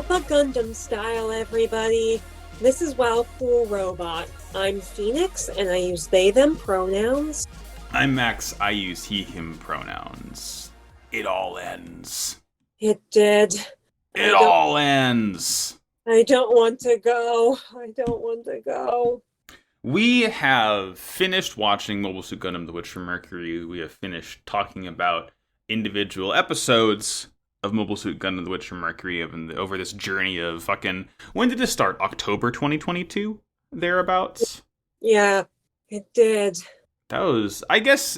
Oppa Gundam style, everybody. This is Wow Cool Robot. I'm Phoenix, and I use they, them pronouns. I'm Max. I use he, him pronouns. It all ends. It did. It I don't all ends. I don't want to go. I don't want to go. We have finished watching Mobile Suit Gundam The Witch from Mercury. We have finished talking about individual episodes of Mobile Suit Gundam The Witch from Mercury over this journey of fucking... When did this start? October 2022? Thereabouts? Yeah, it did. That was... I guess...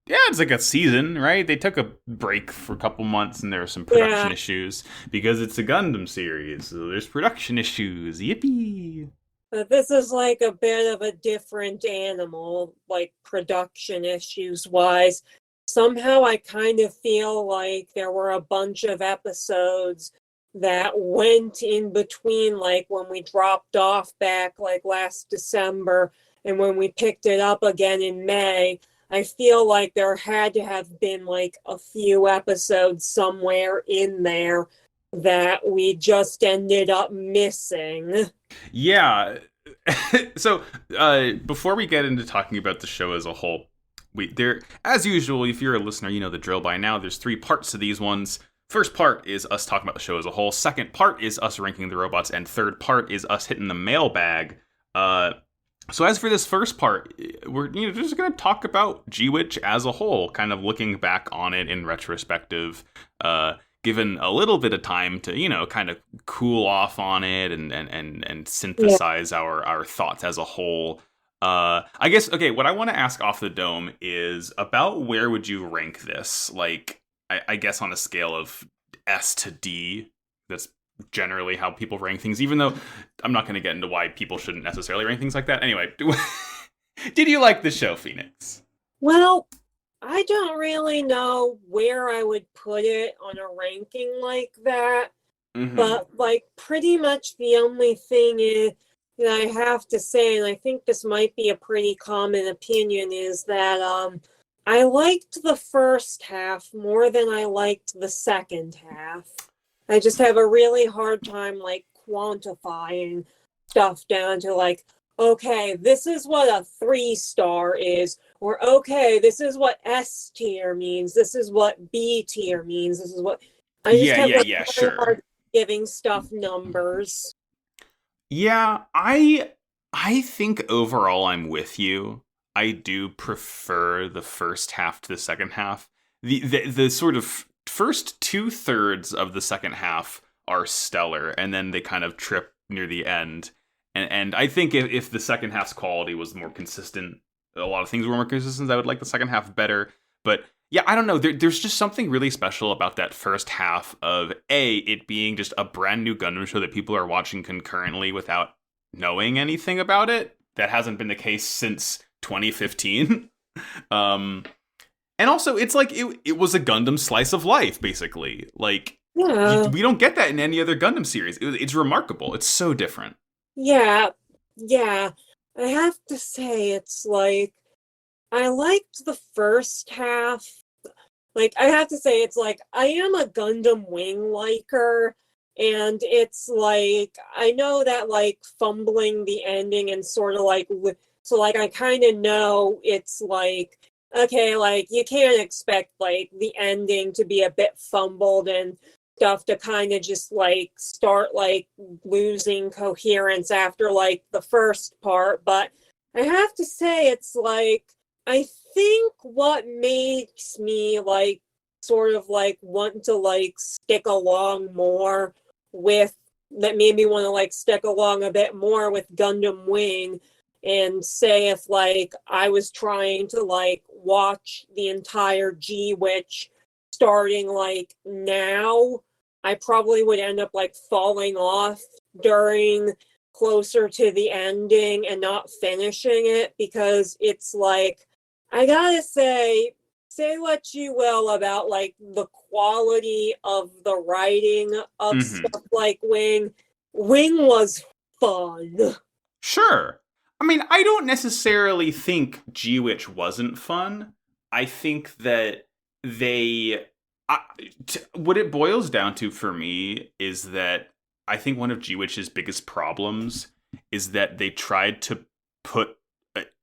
Yeah, it's like a season, right? They took a break for a couple months and there were some production issues because it's a Gundam series. So there's production issues. Yippee! But this is like a bit of a different animal, like production issues wise. Somehow I kind of feel like there were a bunch of episodes that went in between, like when we dropped off back like last December and when we picked it up again in May. I feel like there had to have been like a few episodes somewhere in there that we just ended up missing. Yeah. So, before we get into talking about the show as a whole, as usual, if you're a listener, you know the drill by now. There's 3 parts to these ones. First part is us talking about the show as a whole. Second part is us ranking the robots. And third part is us hitting the mailbag. So as for this first part, we're just going to talk about G-Witch as a whole, kind of looking back on it in retrospective, given a little bit of time to, kind of cool off on it and synthesize our thoughts as a whole. I guess, okay, what I want to ask off the dome is about where would you rank this? Like, I guess on a scale of S to D, that's generally how people rank things, even though I'm not going to get into why people shouldn't necessarily rank things like that. Anyway, did you like the show, Phoenix? Well, I don't really know where I would put it on a ranking like that, but like pretty much the only thing is that I have to say, and I think this might be a pretty common opinion, is that I liked the first half more than I liked the second half. I just have a really hard time like quantifying stuff down to like, okay, this is what a 3-star is, or okay, this is what S tier means, this is what B tier means, this is what I just have like really sure. hard giving stuff numbers. Yeah, I think overall I'm with you. I do prefer the first half to the second half. The sort of first 2/3 of the second half are stellar, and then they kind of trip near the end. And I think if the second half's quality was more consistent, a lot of things were more consistent, I would like the second half better. But yeah, I don't know. There's just something really special about that first half of it being just a brand new Gundam show that people are watching concurrently without knowing anything about it. That hasn't been the case since 2015. And also, it's like it was a Gundam slice of life, basically. Like, we don't get that in any other Gundam series. It's remarkable. It's so different. Yeah. I have to say, it's like, I liked the first half. Like, I have to say, it's like, I am a Gundam Wing liker, and it's like, I know that, like, fumbling the ending and sort of like, so, like, I kind of know it's like, okay, like, you can't expect, like, the ending to be a bit fumbled and stuff to kind of just, like, start, like, losing coherence after, like, the first part. But I have to say, it's like, I think what makes me, like, sort of, like, want to, like, stick along more with, that made me want to, like, stick along a bit more with Gundam Wing, and say if, like, I was trying to, like, watch the entire G-Witch starting, like, now, I probably would end up, like, falling off during closer to the ending and not finishing it, because it's like, I gotta say what you will about, like, the quality of the writing of stuff like Wing. Wing was fun. Sure. I mean, I don't necessarily think G-Witch wasn't fun. I think that what it boils down to for me is that I think one of G-Witch's biggest problems is that they tried to put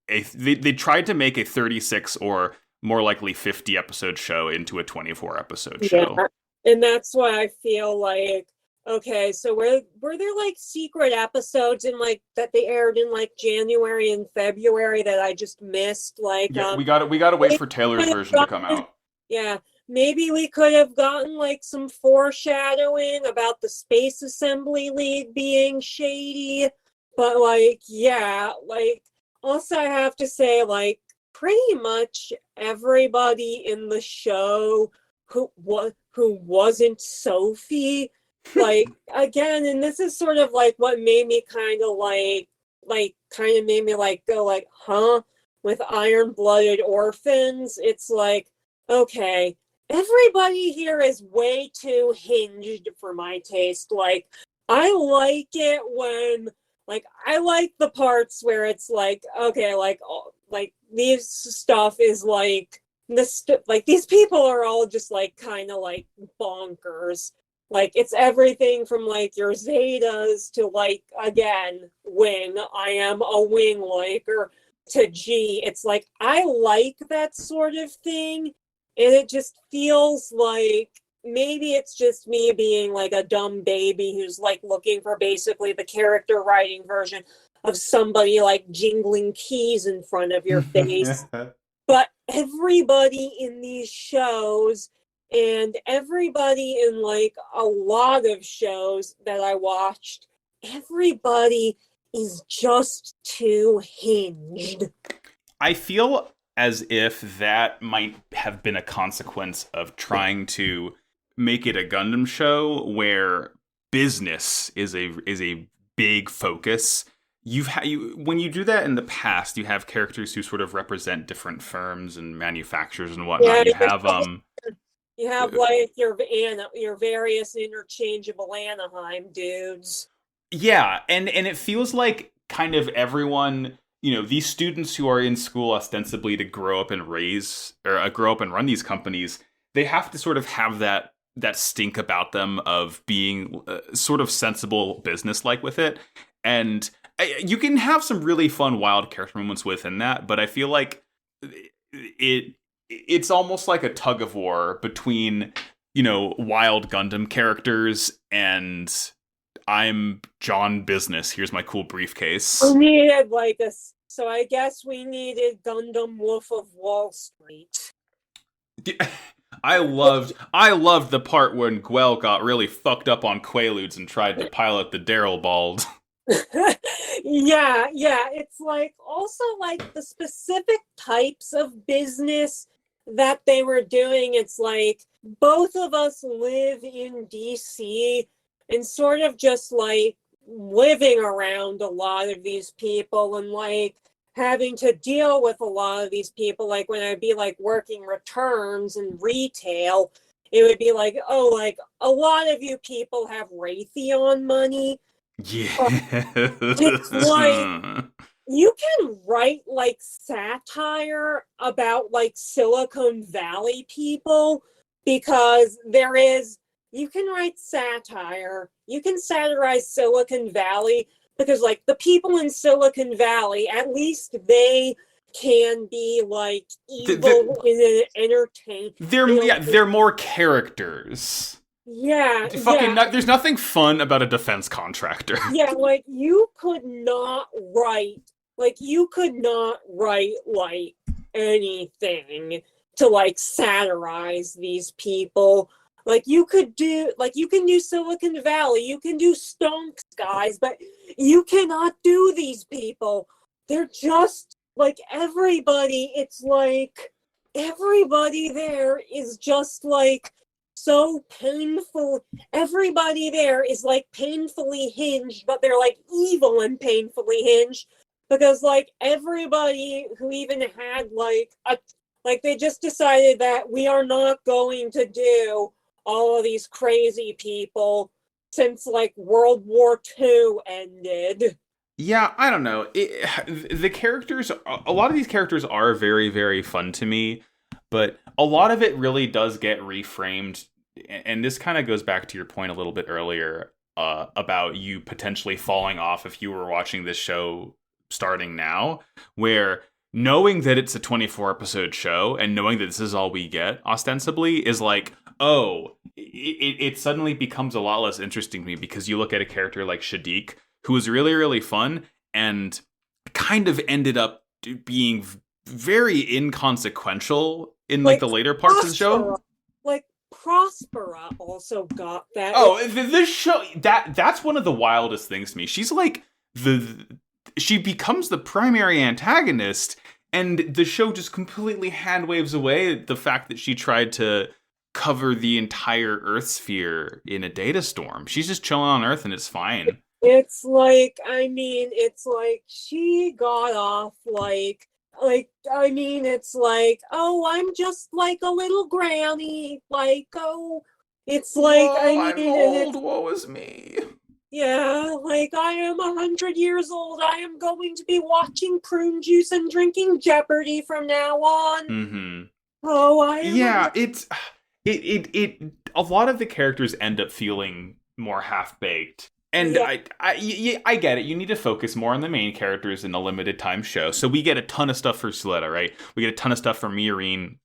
they tried to make a 36 or more likely 50 episode show into a 24 episode Yeah. show. And that's why I feel like, okay, so were there like secret episodes in like that they aired in like January and February that I just missed? Like, Yeah, we gotta wait for Taylor's version to come out. Yeah, maybe we could have gotten like some foreshadowing about the Space Assembly League being shady. But like, yeah, like also I have to say, like, pretty much everybody in the show who wasn't Sophie, like again, and this is sort of like what made me kind of kind of made me like go like, huh? With Iron-Blooded Orphans, it's like, okay, everybody here is way too hinged for my taste. Like, I like it when, like, I like the parts where it's like, okay, like these stuff is like like these people are all just like kind of like bonkers. Like it's everything from like your Zetas to like again Wing. I am a Wing liker to G. It's like I like that sort of thing, and it just feels like maybe it's just me being like a dumb baby who's like looking for basically the character writing version of somebody like jingling keys in front of your face. But everybody in these shows and everybody in like a lot of shows that I watched, everybody is just too hinged. I feel as if that might have been a consequence of trying to make it a Gundam show where business is a big focus. When you do that in the past, you have characters who sort of represent different firms and manufacturers and whatnot. Yeah, you have like your various interchangeable Anaheim dudes. Yeah, and it feels like kind of everyone, these students who are in school ostensibly to grow up and grow up and run these companies, they have to sort of have that stink about them of being sort of sensible business-like with it. And you can have some really fun, wild character moments within that, but I feel like it's almost like a tug of war between, wild Gundam characters and I'm John Business. Here's my cool briefcase. We needed so I guess we needed Gundam Wolf of Wall Street. I loved the part when Guel got really fucked up on Quaaludes and tried to pilot the Daryl Bald. Yeah, it's like also like the specific types of business that they were doing. It's like both of us live in DC and sort of just like living around a lot of these people and like having to deal with a lot of these people. Like when I'd be like working returns and retail, it would be like, oh, like a lot of you people have Raytheon money. Yeah. It's like you can write like satire about like Silicon Valley people because you can write satire, you can satirize Silicon Valley because like the people in Silicon Valley, at least they can be like evil and entertaining. They're more characters. Yeah, there's nothing fun about a defense contractor. Yeah, like you could not write like anything to like satirize these people. Like you can do Silicon Valley, you can do Stonks, guys, but you cannot do these people. They're just like everybody. It's like everybody there is just like so painful. Everybody there is like painfully hinged, but they're like evil and painfully hinged because like everybody who even had like they just decided that we are not going to do all of these crazy people since like World War II ended. Yeah, I don't know. The characters, a lot of these characters are very, very fun to me, but a lot of it really does get reframed. And this kind of goes back to your point a little bit earlier. about you potentially falling off if you were watching this show starting now, where knowing that it's a 24 episode show and knowing that this is all we get ostensibly is like, oh, it suddenly becomes a lot less interesting to me, because you look at a character like Shadiq, who was really, really fun and kind of ended up being very inconsequential in like the later parts of the show. Like Prospera also got that. Oh, this show, that's one of the wildest things to me. She's like she becomes the primary antagonist, and the show just completely hand waves away the fact that she tried to cover the entire Earth sphere in a data storm. She's just chilling on Earth and it's fine. It's like, I mean, it's like she got off I mean, it's like, oh, I'm just like a little granny. Like, oh, it's like, I mean, I'm old, woe is me. Yeah, like I am 100 years old. I am going to be watching Prune Juice and drinking Jeopardy from now on. Mm-hmm. Oh, I am. Yeah, it. A lot of the characters end up feeling more half-baked. And yeah. I get it. You need to focus more on the main characters in a limited time show. So we get a ton of stuff for Suletta, right? We get a ton of stuff for Miorine.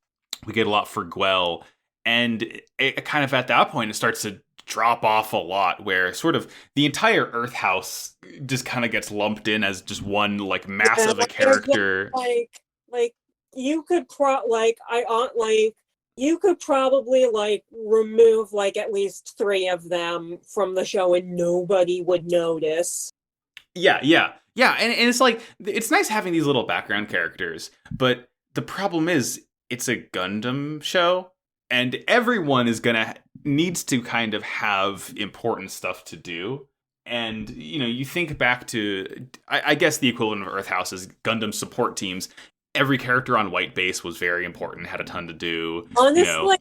We get a lot for Gwell. And it kind of at that point, it starts to drop off a lot, where sort of the entire Earth House just kind of gets lumped in as just one like mass of a character. Like you could you could probably like remove like at least 3 of them from the show and nobody would notice. Yeah. And it's like, it's nice having these little background characters, but the problem is it's a Gundam show, and everyone needs to kind of have important stuff to do. And, you know, you think back to, I guess the equivalent of Earth House is Gundam support teams. Every character on White Base was very important, had a ton to do. Honestly,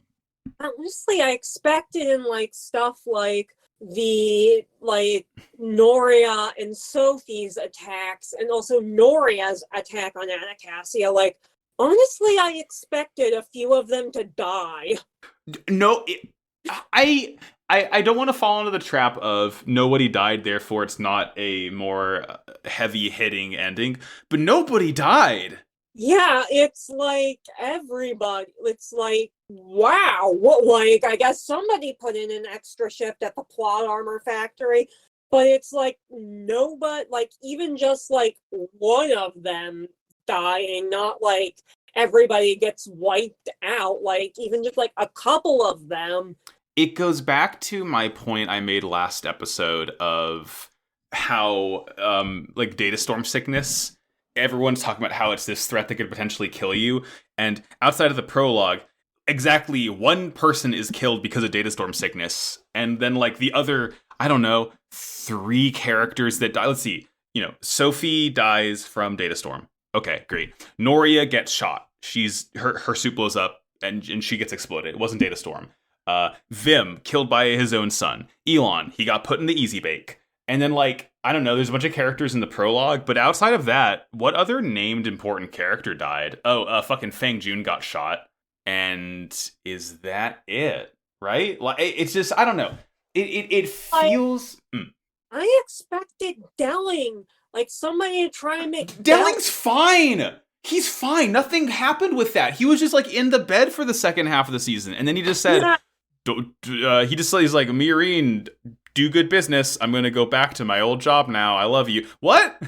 I expected in like stuff like the like Noria and Sophie's attacks, and also Noria's attack on Anacassia. Like, honestly, I expected a few of them to die. No, I don't want to fall into the trap of nobody died, therefore it's not a more heavy-hitting ending, but nobody died. Yeah, it's like everybody. It's like, wow, what? Like, I guess somebody put in an extra shift at the plot armor factory, but it's like nobody, like even just like one of them dying, not like everybody gets wiped out. Like even just like a couple of them. It goes back to my point I made last episode of how, like data storm sickness. Everyone's talking about how it's this threat that could potentially kill you. And outside of the prologue, exactly one person is killed because of data storm sickness. And then like the other, I don't know, 3 characters that die. Let's see. You know, Sophie dies from data storm. Okay, great. Noria gets shot. Her suit blows up and she gets exploded. It wasn't data storm. Vim killed by his own son. Elon, he got put in the easy bake. And then, like, I don't know, there's a bunch of characters in the prologue, but outside of that, what other named important character died? Oh, fucking Fang Jun got shot. And is that it? Right? Like, it's just, I don't know. It feels... I expected Delling. Like, somebody to try and make... Delling's fine! He's fine. Nothing happened with that. He was just, like, in the bed for the second half of the season. And then he just said... Yeah. He's like, Miorine... do good business. I'm going to go back to my old job now. I love you. What?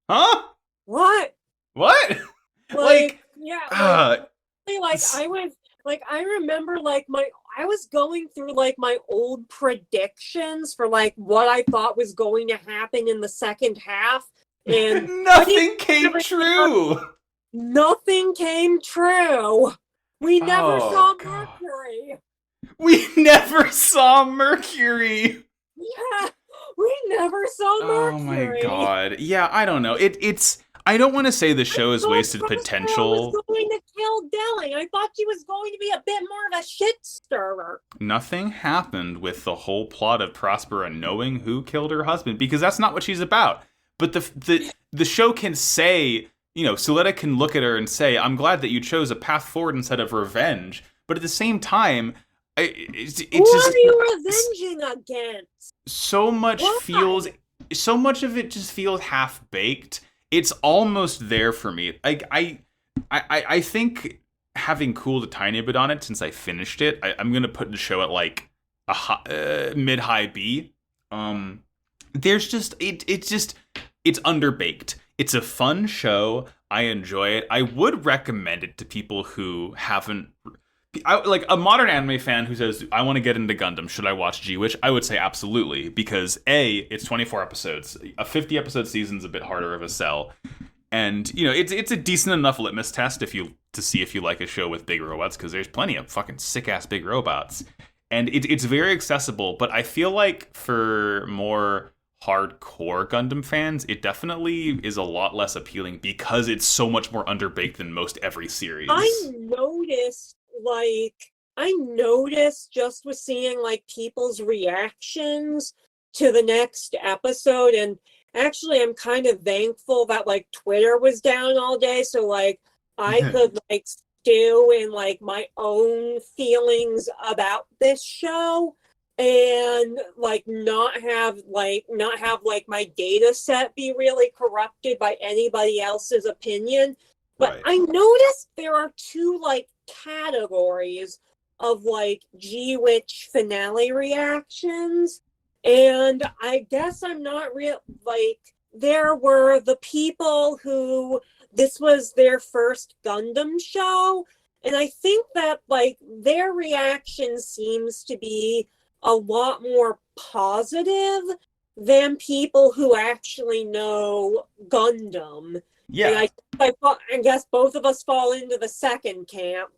Huh? What? Like yeah. I remember like I was going through like my old predictions for like what I thought was going to happen in the second half. And nothing came true. Nothing came true. We never saw Mercury. We never saw Mercury. Yeah, we never saw Mercury. Oh my god. Yeah, I don't know. It's I don't want to say the show is wasted potential. Was going to kill Delling. I thought she was going to be a bit more of a shit stirrer. Nothing happened with the whole plot of Prospera knowing who killed her husband, because that's not what she's about. But the show can say, you know, Suletta can look at her and say, I'm glad that you chose a path forward instead of revenge. But at the same time, Who it's are just you avenging against? so much feels, Why? so much of it just feels half baked. It's almost there for me. I think having cooled a tiny bit on it since I finished it, I'm gonna put the show at like a mid high B. There's just it's just it's underbaked. It's a fun show. I enjoy it. I would recommend it to people who haven't. Like a modern anime fan who says, I want to get into Gundam, should I watch G-Witch? I would say absolutely, because A, it's 24 episodes. A 50 episode season's a bit harder of a sell. And, you know, it's a decent enough litmus test to see if you like a show with big robots, because there's plenty of fucking sick-ass big robots. And it's very accessible, but I feel like for more hardcore Gundam fans, it definitely is a lot less appealing because it's so much more underbaked than most every I series. noticed, like, I noticed just with seeing, like, people's reactions to the next episode. And actually, I'm kind of thankful that, like, Twitter was down all day. So, like, I could, like, stew in, like, my own feelings about this show and not have like my data set be really corrupted by anybody else's opinion. But Right. I noticed there are two like categories of like G-Witch finale reactions. And I guess I'm not real like there were the people who this was their first Gundam show. And I think that like their reaction seems to be a lot more positive than people who actually know Gundam. And Yeah. I guess both of us fall into the second camp.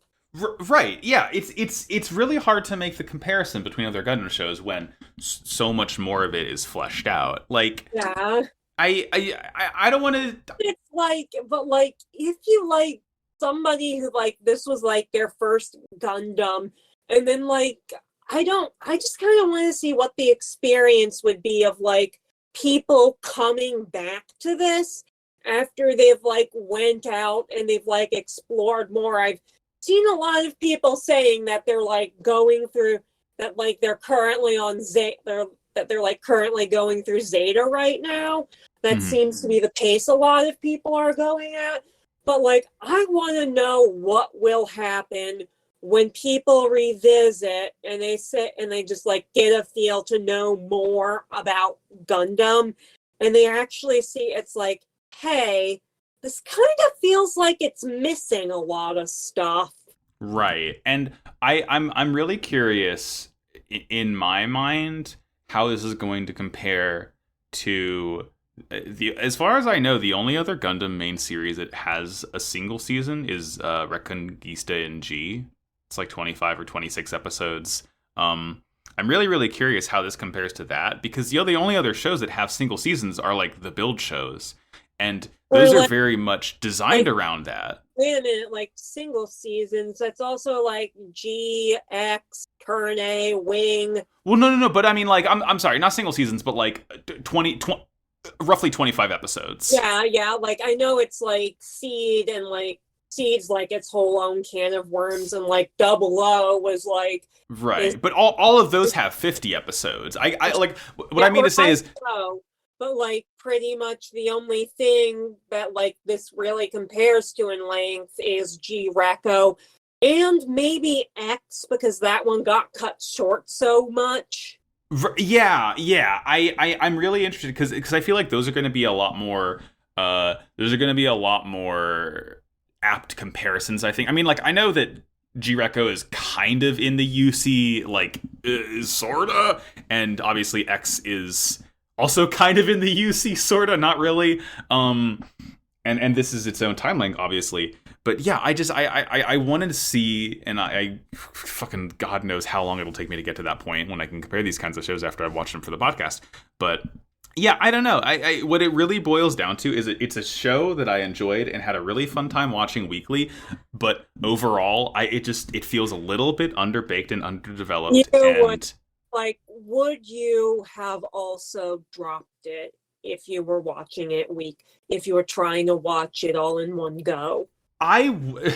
Right. Yeah. It's really hard to make the comparison between other Gundam shows when so much more of it is fleshed out. Like Yeah. I don't want to. It's like, but like, if you like somebody who like this was like their first Gundam, and then like, I just kind of want to see what the experience would be of like people coming back to this after they've like went out and they've like explored more. I've seen a lot of people saying that they're like going through that like they're currently on they're like currently going through Zeta right now. That Mhm. seems to be the pace a lot of people are going at. But like I want to know what will happen when people revisit and they sit and they just like get a feel to know more about Gundam and they actually see it's like, hey, this kind of feels like it's missing a lot of stuff. Right. And I'm really curious in my mind how this is going to compare to the as far as I know, the only other Gundam main series that has a single season is Reconquista in G. It's like 25 or 26 episodes. I'm really curious how this compares to that because the only other shows that have single seasons are like the build shows, and Or those are like very much designed like around that. wait a minute, like single seasons. That's also like G, X, Turn A, Wing. Well, no, but I mean, like, I'm sorry, not single seasons, but like 20 roughly 25 episodes. Yeah, yeah. Like I know it's like Seed and like Seed's like its whole own can of worms, and like Double O was like this. Right, but all of those have 50 episodes. I like what Yeah, I mean to say right. is So, but like pretty much the only thing that like this really compares to in length is G Reco and maybe X because that one got cut short so much. yeah. I'm really interested because I feel like those are going to be a lot more. Those are going to be a lot more apt comparisons. I think. I mean, like I know that G-Reco is kind of in the UC, like sorta, and obviously X is also kind of in the UC, sorta, not really. And this is its own timeline, obviously. But yeah, I wanted to see, and I fucking God knows how long it'll take me to get to that point when I can compare these kinds of shows after I've watched them for the podcast. But yeah, I don't know. I what it really boils down to is it's a show that I enjoyed and had a really fun time watching weekly. But overall, it feels a little bit underbaked and You underdeveloped. would And like, would you have also dropped it if you were watching it if you were trying to watch it all in one go? I, w-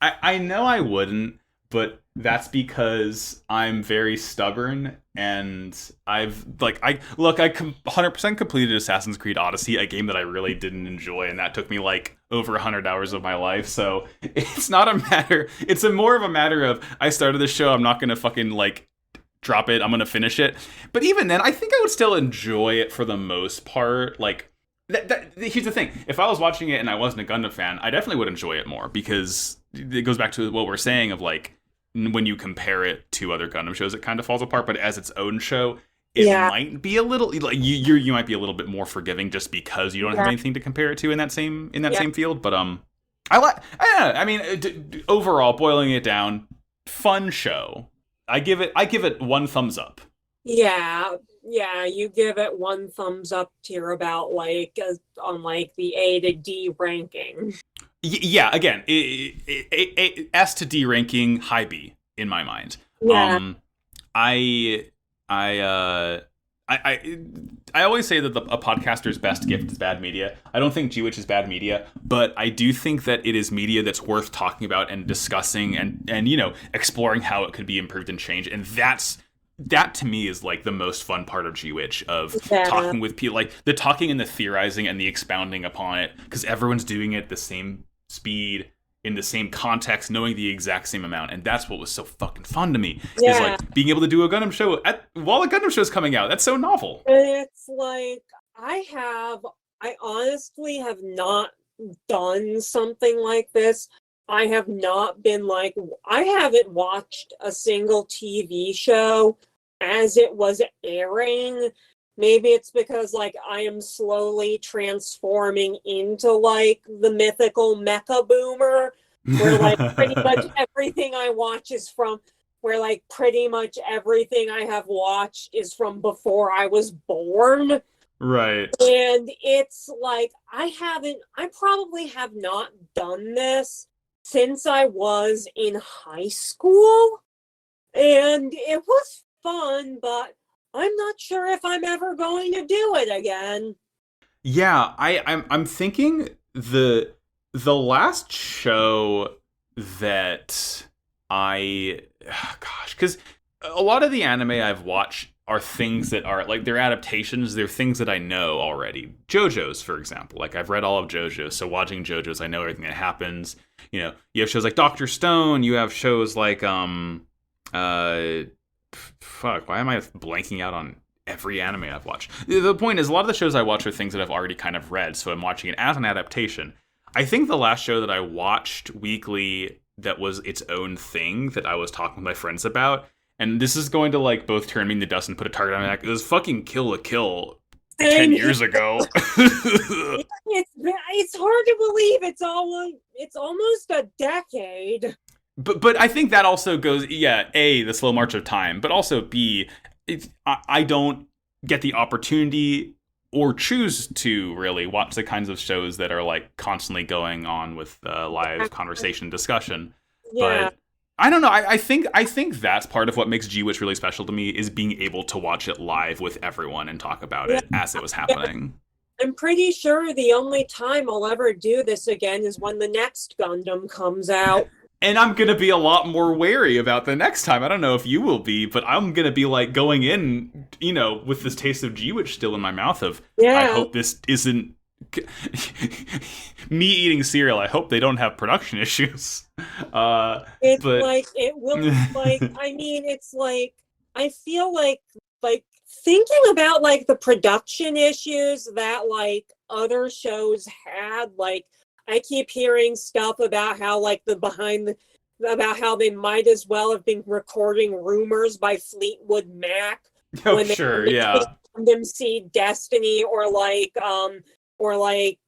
I know I wouldn't, but that's because I'm very stubborn, and I 100% completed Assassin's Creed Odyssey, a game that I really didn't enjoy, and that took me like over 100 hours of my life. So it's not a matter. It's a more of a matter of I started this show. I'm not gonna fucking like drop it. I'm gonna finish it. But even then, I think I would still enjoy it for the most part. Like here's the thing: if I was watching it and I wasn't a Gundam fan, I definitely would enjoy it more, because it goes back to what we're saying of like when you compare it to other Gundam shows, it kind of falls apart. But as its own show, it might be a little like you might be a little bit more forgiving just because you don't have anything to compare it to in that same field. But I mean, overall, boiling it down, fun show. I give it one thumbs up. Yeah, yeah, you give it one thumbs up tier about like on like the A to D ranking. Yeah, again, S to D ranking, high B in my mind. Yeah. I I uh I always say that a podcaster's best gift is bad media. I don't think G-Witch is bad media, but I do think that it is media that's worth talking about and discussing and exploring how it could be improved and changed. And that to me is like the most fun part of G-Witch, of talking with people, like the talking and the theorizing and the expounding upon it, because everyone's doing it at the same speed, in the same context, knowing the exact same amount. And that's what was so fucking fun to me, is like being able to do a Gundam show while a Gundam show is coming out. That's so novel. It's like I honestly have not done something like this. I have not been like, I haven't watched a single TV show as it was airing. Maybe it's because like I am slowly transforming into like the mythical mecha boomer, where like pretty much everything I watch is from where like pretty much everything I have watched is from before I was born. Right. And it's like I probably have not done this since I was in high school. And it was fun, but I'm not sure if I'm ever going to do it again. Yeah, I'm thinking the last show that because a lot of the anime I've watched are things that are like, they're adaptations, they're things that I know already. JoJo's, for example, like I've read all of JoJo, so watching JoJo's, I know everything that happens. You have shows like Dr. Stone, you have shows like fuck, why am I blanking out on every anime I've watched? The point is, a lot of the shows I watch are things that I've already kind of read, so I'm watching it as an adaptation. I think the last show that I watched weekly that was its own thing that I was talking with my friends about, and this is going to like both turn me into dust and put a target on my back, it was fucking Kill la Kill 10 years ago. It's hard to believe it's almost a decade. But I think that also goes, A, the slow march of time, but also B, I don't get the opportunity or choose to really watch the kinds of shows that are like constantly going on with live conversation discussion. Yeah. But I don't know. I think that's part of what makes G-Witch really special to me, is being able to watch it live with everyone and talk about it as it was happening. I'm pretty sure the only time I'll ever do this again is when the next Gundam comes out. And I'm going to be a lot more wary about the next time. I don't know if you will be, but I'm going to be like going in, with this taste of G-Witch still in my mouth of, I hope this isn't me eating cereal. I hope they don't have production issues. It's like, it will, like, I mean, it's like, I feel like thinking about like the production issues that like other shows had, like, I keep hearing stuff about how like about how they might as well have been recording Rumors by Fleetwood Mac. Oh, sure, yeah. Them see Destiny, or like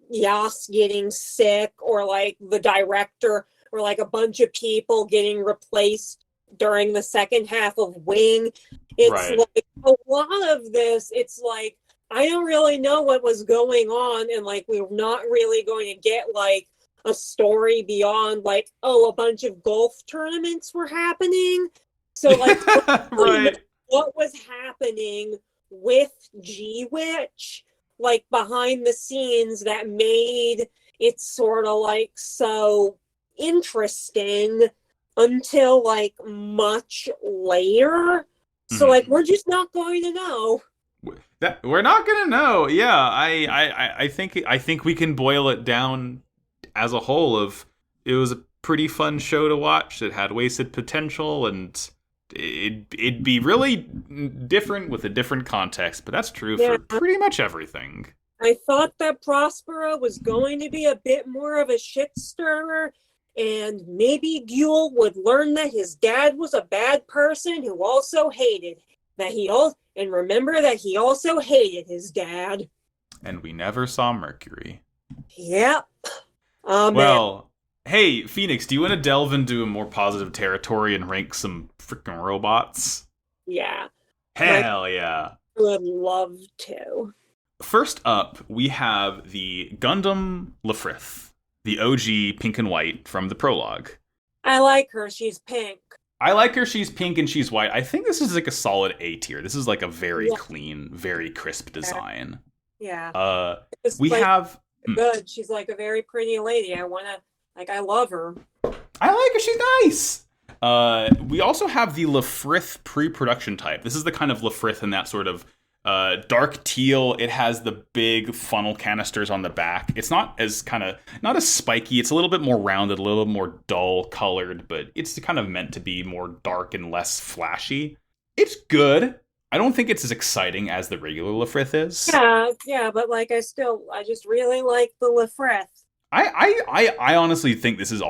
Yas getting sick, or like the director, or like a bunch of people getting replaced during the second half of Wing. It's like a lot of this, it's like, I don't really know what was going on, and like we're not really going to get like a story beyond like, a bunch of golf tournaments were happening. So like what was happening with G-Witch, like behind the scenes, that made it sort of like so interesting until like much later. So like Mhm. we're just not going to know. That we're not gonna know. Yeah, I think we can boil it down as a whole. Of it was a pretty fun show to watch. It had wasted potential, and it'd be really different with a different context. But that's true Yeah, for pretty much everything. I thought that Prospero was going to be a bit more of a shit stirrer, and maybe Buell would learn that his dad was a bad person who also hated that he all and remember that he also hated his dad. And we never saw Mercury. Yep. Oh man. Well, hey Phoenix, do you want to delve into a more positive territory and rank some freaking robots? Yeah. I Hell yeah! would love to. First up, we have the Gundam Lafrith, the OG pink and white from the prologue. I like her. She's pink. I like her. She's pink and she's white. I think this is like a solid A tier. This is like a very Yeah. clean, very crisp design. Yeah. It's We like have. good. She's like a very pretty lady. I love her. I like her. She's nice. We also have the Lafrith pre-production type. This is the kind of Lafrith in that sort of dark teal. It has the big funnel canisters on the back. It's not as spiky. It's a little bit more rounded, a little bit more dull colored, but it's kind of meant to be more dark and less flashy. It's good. I don't think it's as exciting as the regular Lafrith is. Yeah, but like I just really like the Lafrith. I honestly think this is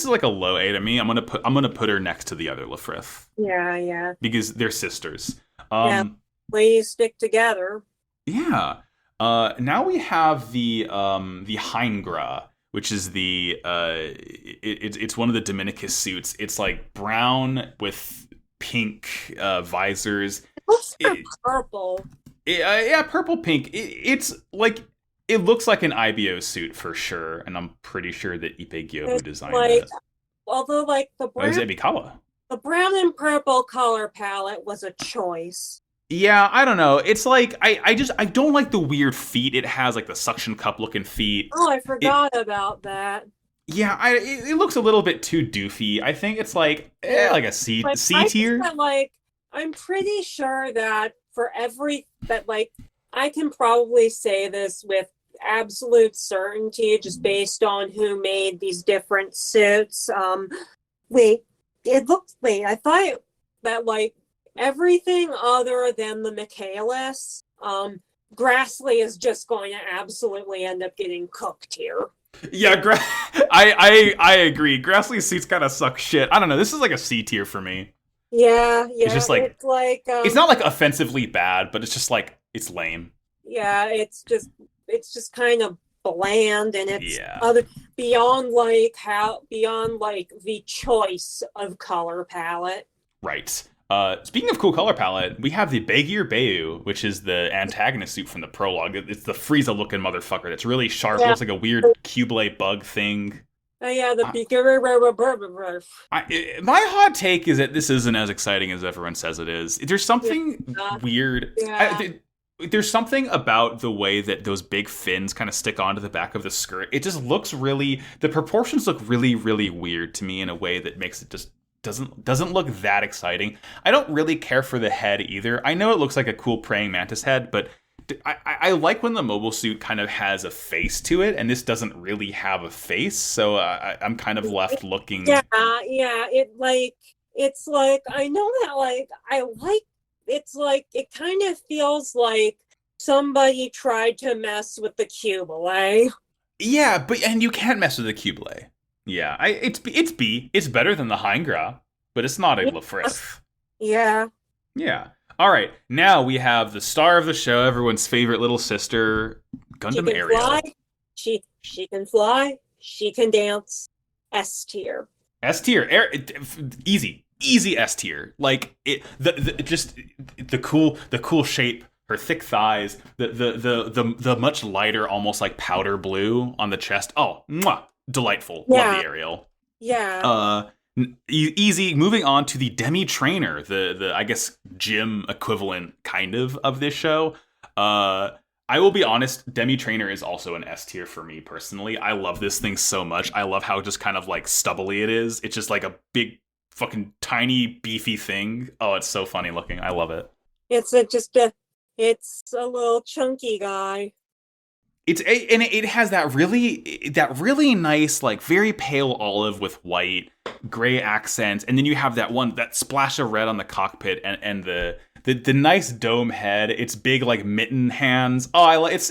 like a low A to me. I'm gonna put her next to the other Lafrith Yeah. because they're sisters. Yeah. Ladies stick together. Yeah. Now we have the Heingra, which is it's one of the Dominicus suits. It's like brown with pink visors. What's purple? Yeah, purple pink. It's like it looks like an IBO suit for sure, and I'm pretty sure that Ipe Gyobu designed it. Although like It was Ebikawa. the brown and purple color palette was a choice. Yeah, I don't know. It's like I don't like the weird feet. It has like the suction cup looking feet. Oh, I forgot about that. Yeah, it looks a little bit too doofy. I think it's like like a C tier. Like I'm pretty sure that I can probably say this with absolute certainty just based on who made these different suits. I thought that like everything other than the Michaelis, Grassley is just going to absolutely end up getting cooked here. Yeah, I agree. Grassley's suits kind of suck shit. I don't know. This is like a C tier for me. Yeah. It's just like it's not like offensively bad, but it's just like it's lame. Yeah, it's just kind of bland, and it's Yeah. beyond the choice of color palette. Right. Speaking of cool color palette, we have the Begier Bayu, which is the antagonist suit from the prologue. It's the Frieza-looking motherfucker. It's really sharp. Yeah. Looks like a weird Cubelate bug thing. Yeah, the My hot take is that this isn't as exciting as everyone says it is. There's something weird. Yeah. There's something about the way that those big fins kind of stick onto the back of the skirt. It just looks really. The proportions look really, really weird to me in a way that makes it just doesn't look that exciting. I don't really care for the head either. I know it looks like a cool praying mantis head, but I like when the mobile suit kind of has a face to it, and this doesn't really have a face, so I'm kind of left looking. Yeah. It's like I know that it's like it kind of feels like somebody tried to mess with the Cubelay. Yeah, and you can't mess with the Cubelay. Yeah, it's B. It's better than the Heingra, but it's not a Lafrith. Yeah. Yeah. All right, now we have the star of the show, everyone's favorite little sister, Gundam Ariel. Fly. She can fly. She can dance. S tier. S tier, easy S tier. Like the cool shape, her thick thighs, the much lighter, almost like powder blue on the chest. Oh, mwah, delightful. Yeah. Love the Ariel. Yeah. Easy. Moving on to the Demi Trainer, the I guess gym equivalent kind of this show. I will be honest, Demi Trainer is also an S tier for me personally. I love this thing so much. I love how just kind of like stubbly it is. It's just like a big fucking tiny beefy thing. Oh, it's so funny looking. I love it. It's it's a little chunky guy. And it has that really nice, like very pale olive with white gray accents, and then you have that splash of red on the cockpit and the nice dome head. It's big like mitten hands. Oh, it's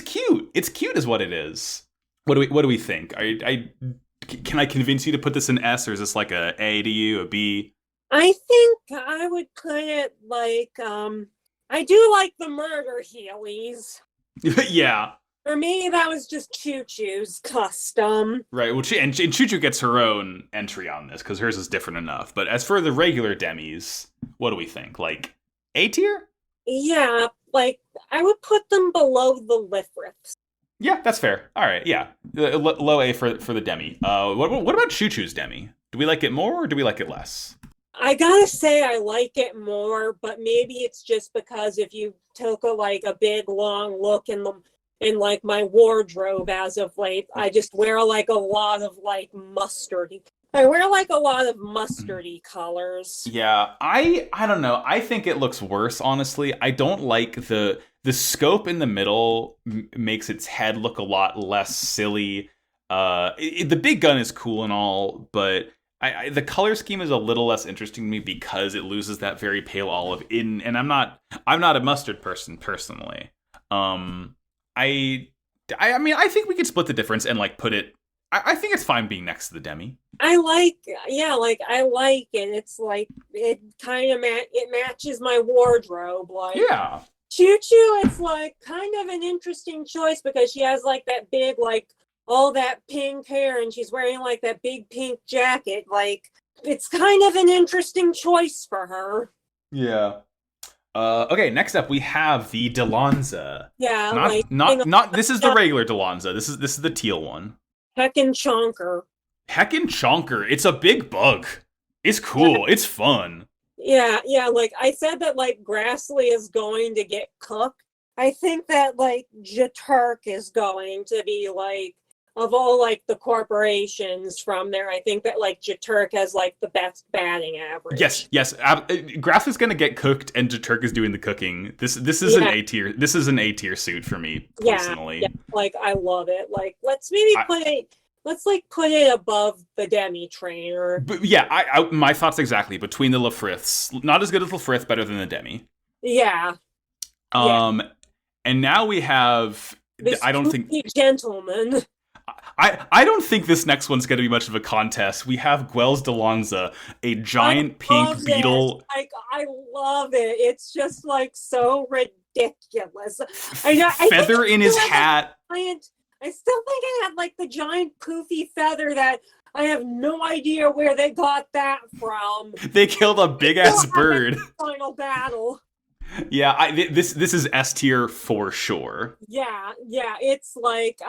cute. It's cute is what it is. What do we think? Can I convince you to put this in S, or is this like a to you, a B? I think I would put it like I do like the murder Heelys. Yeah. For me, that was just Choo Choo's custom. Right. Well, and Choo Choo gets her own entry on this because hers is different enough. But as for the regular demis, what do we think? Like A tier? Yeah, like I would put them below the Lifriths. Yeah, that's fair. All right. Yeah, low A for the demi. What about Choo Choo's demi? Do we like it more or do we like it less? I gotta say I like it more, but maybe it's just because if you took a big long look in like my wardrobe as of late, I just wear like a lot of like mustardy. I wear like a lot of mustardy colors. Yeah, I don't know. I think it looks worse, honestly. I don't like the scope in the middle makes its head look a lot less silly. The big gun is cool and all, but the color scheme is a little less interesting to me because it loses that very pale olive and I'm not a mustard person personally. I mean, I think we could split the difference and like put it. I think it's fine being next to the demi. I like it. It's like it kind of it matches my wardrobe. Like Yeah. Choo Choo, it's like kind of an interesting choice because she has like that big like all that pink hair and she's wearing like that big pink jacket. Like it's kind of an interesting choice for her. Yeah. Okay, next up we have the Delonza. Yeah, not this is the regular Delonza. This is the teal one. Heckin' Chonker. Heckin' Chonker. It's a big bug. It's cool. Yeah. It's fun. Yeah, like I said that like Grassley is going to get cooked. I think that like Jaturk is going to be like of all like the corporations from there, I think that like Jaturk has like the best batting average. Yes. Grassley's gonna get cooked, and Jaturk is doing the cooking. This is an A tier. This is an A tier suit for me personally. Yeah, like I love it. Like let's maybe put it above the Demi Trainer. But yeah, I my thoughts exactly between the Lafriths. Not as good as Lafrith, better than the Demi. Yeah. And now we have. This I don't think gentleman. I don't think this next one's going to be much of a contest. We have Guel's Delonza, a giant pink beetle. Like I love it. It's just like so ridiculous. Feather in his hat. I still think it had like the giant poofy feather that I have no idea where they got that from. They killed a big ass bird. Final battle. Yeah, this is S tier for sure. Yeah, it's like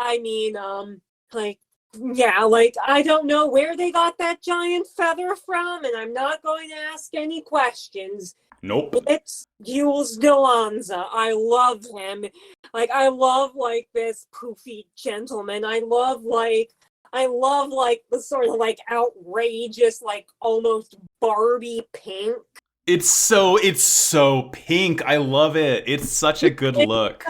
like I don't know where they got that giant feather from, and I'm not going to ask any questions. Nope. It's Jules Delonza. I love him. Like I love like this poofy gentleman. I love like the sort of like outrageous, like almost Barbie pink. It's so pink. I love it. It's such a good look.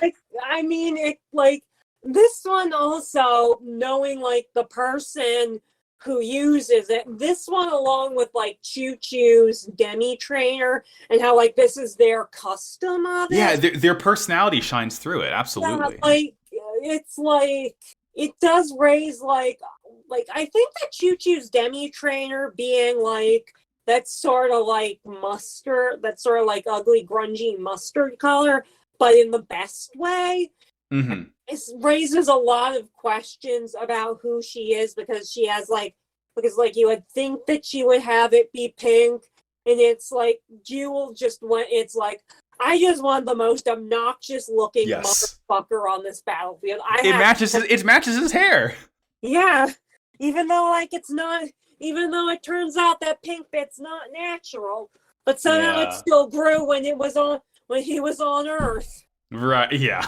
This one also, knowing like the person who uses it, this one along with like Choo Choo's Demi Trainer and how like this is their custom of it. Yeah, their personality shines through it. Absolutely. Yeah, it's like it does raise like I think that Choo Choo's Demi Trainer being like that sort of like mustard, that sort of like ugly, grungy mustard color, but in the best way. Mm-hmm. It raises a lot of questions about who she is because you would think that she would have it be pink, and it's like Jewel just went. It's like I just want the most obnoxious looking motherfucker on this battlefield. It matches his hair. Yeah, even though it turns out that pink bit's not natural, but somehow it still grew when he was on Earth. Right, yeah.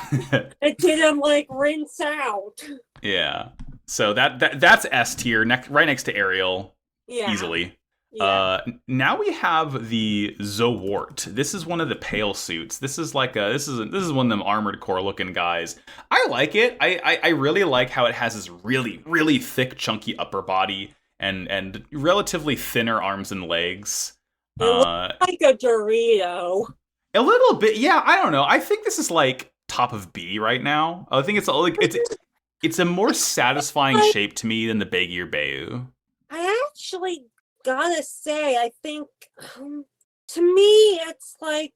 It didn't like rinse out. Yeah. So that's S tier, right next to Ariel. Yeah. Easily. Yeah. Now we have the Zowort. This is one of the pale suits. This is like this is one of them armored core looking guys. I like it. I really like how it has this really thick chunky upper body and relatively thinner arms and legs. It looks Uh, like a Dorito. a little bit, yeah. I don't know. I think this is like top of B right now. I think it's a more satisfying Like, shape to me than the Begier Bayu. I actually gotta say, I think to me, it's like,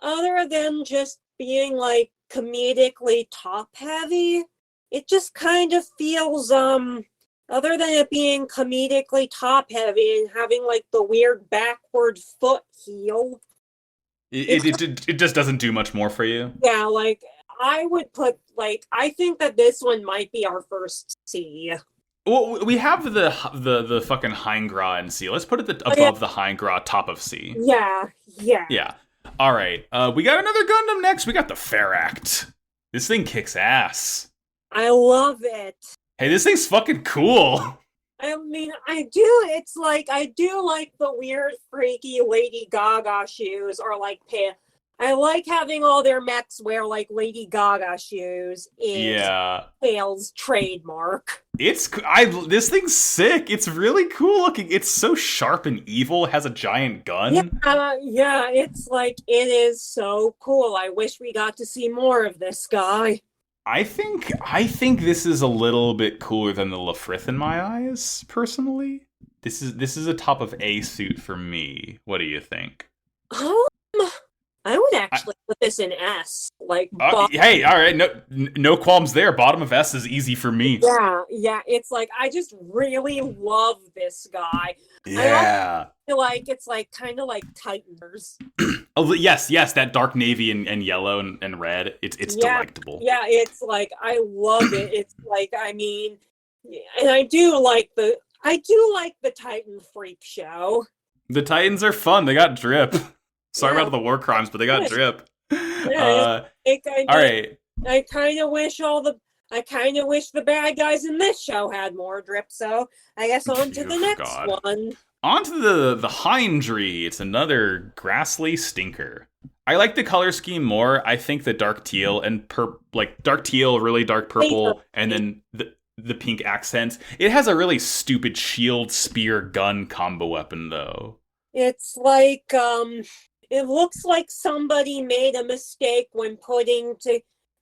other than just being like comedically top heavy, it just kind of feels, other than it being comedically top heavy and having like the weird backward foot heel, it's It just doesn't do much more for you. yeah, like I would put like I think that this one might be our first C. Well, we have the fucking Heingra in C. Let's put it Oh, yeah, above the Heingra, top of C. yeah, yeah. Yeah. All right. We got another Gundam next. We got the Feract. This thing kicks ass. I love it. Hey, this thing's fucking cool. I mean, I do. It's like I do like the weird, freaky Lady Gaga shoes, or like I like having all their mechs wear like Lady Gaga shoes. Is Yeah. Pale's trademark. This thing's sick. It's really cool looking. It's so sharp and evil. It has a giant gun. Yeah. It's like it is so cool. I wish we got to see more of this guy. I think this is a little bit cooler than the Lafrith in my eyes, personally. This is a top of A suit for me. What do you think? Um, I would actually put this in S. Like, Hey, all right, no qualms there. Bottom of S is easy for me. yeah. It's like I just really love this guy. Yeah. I feel like it's like kind of like Titaners. Oh yes, that dark navy and yellow and red. It's delectable. Yeah, it's like I love it. It's like I mean, and I do like the Titan Freak Show. The Titans are fun. They got drip. Sorry Yeah. about the war crimes, but they got drip. Yeah, All right. I kind of wish the bad guys in this show had more drip. So I guess on to the next one. On to the Hindry. It's another grassly stinker. I like the color scheme more. I think the dark teal and dark teal, really dark purple, and then the pink accents. It has a really stupid shield spear gun combo weapon though. It's like it looks like somebody made a mistake when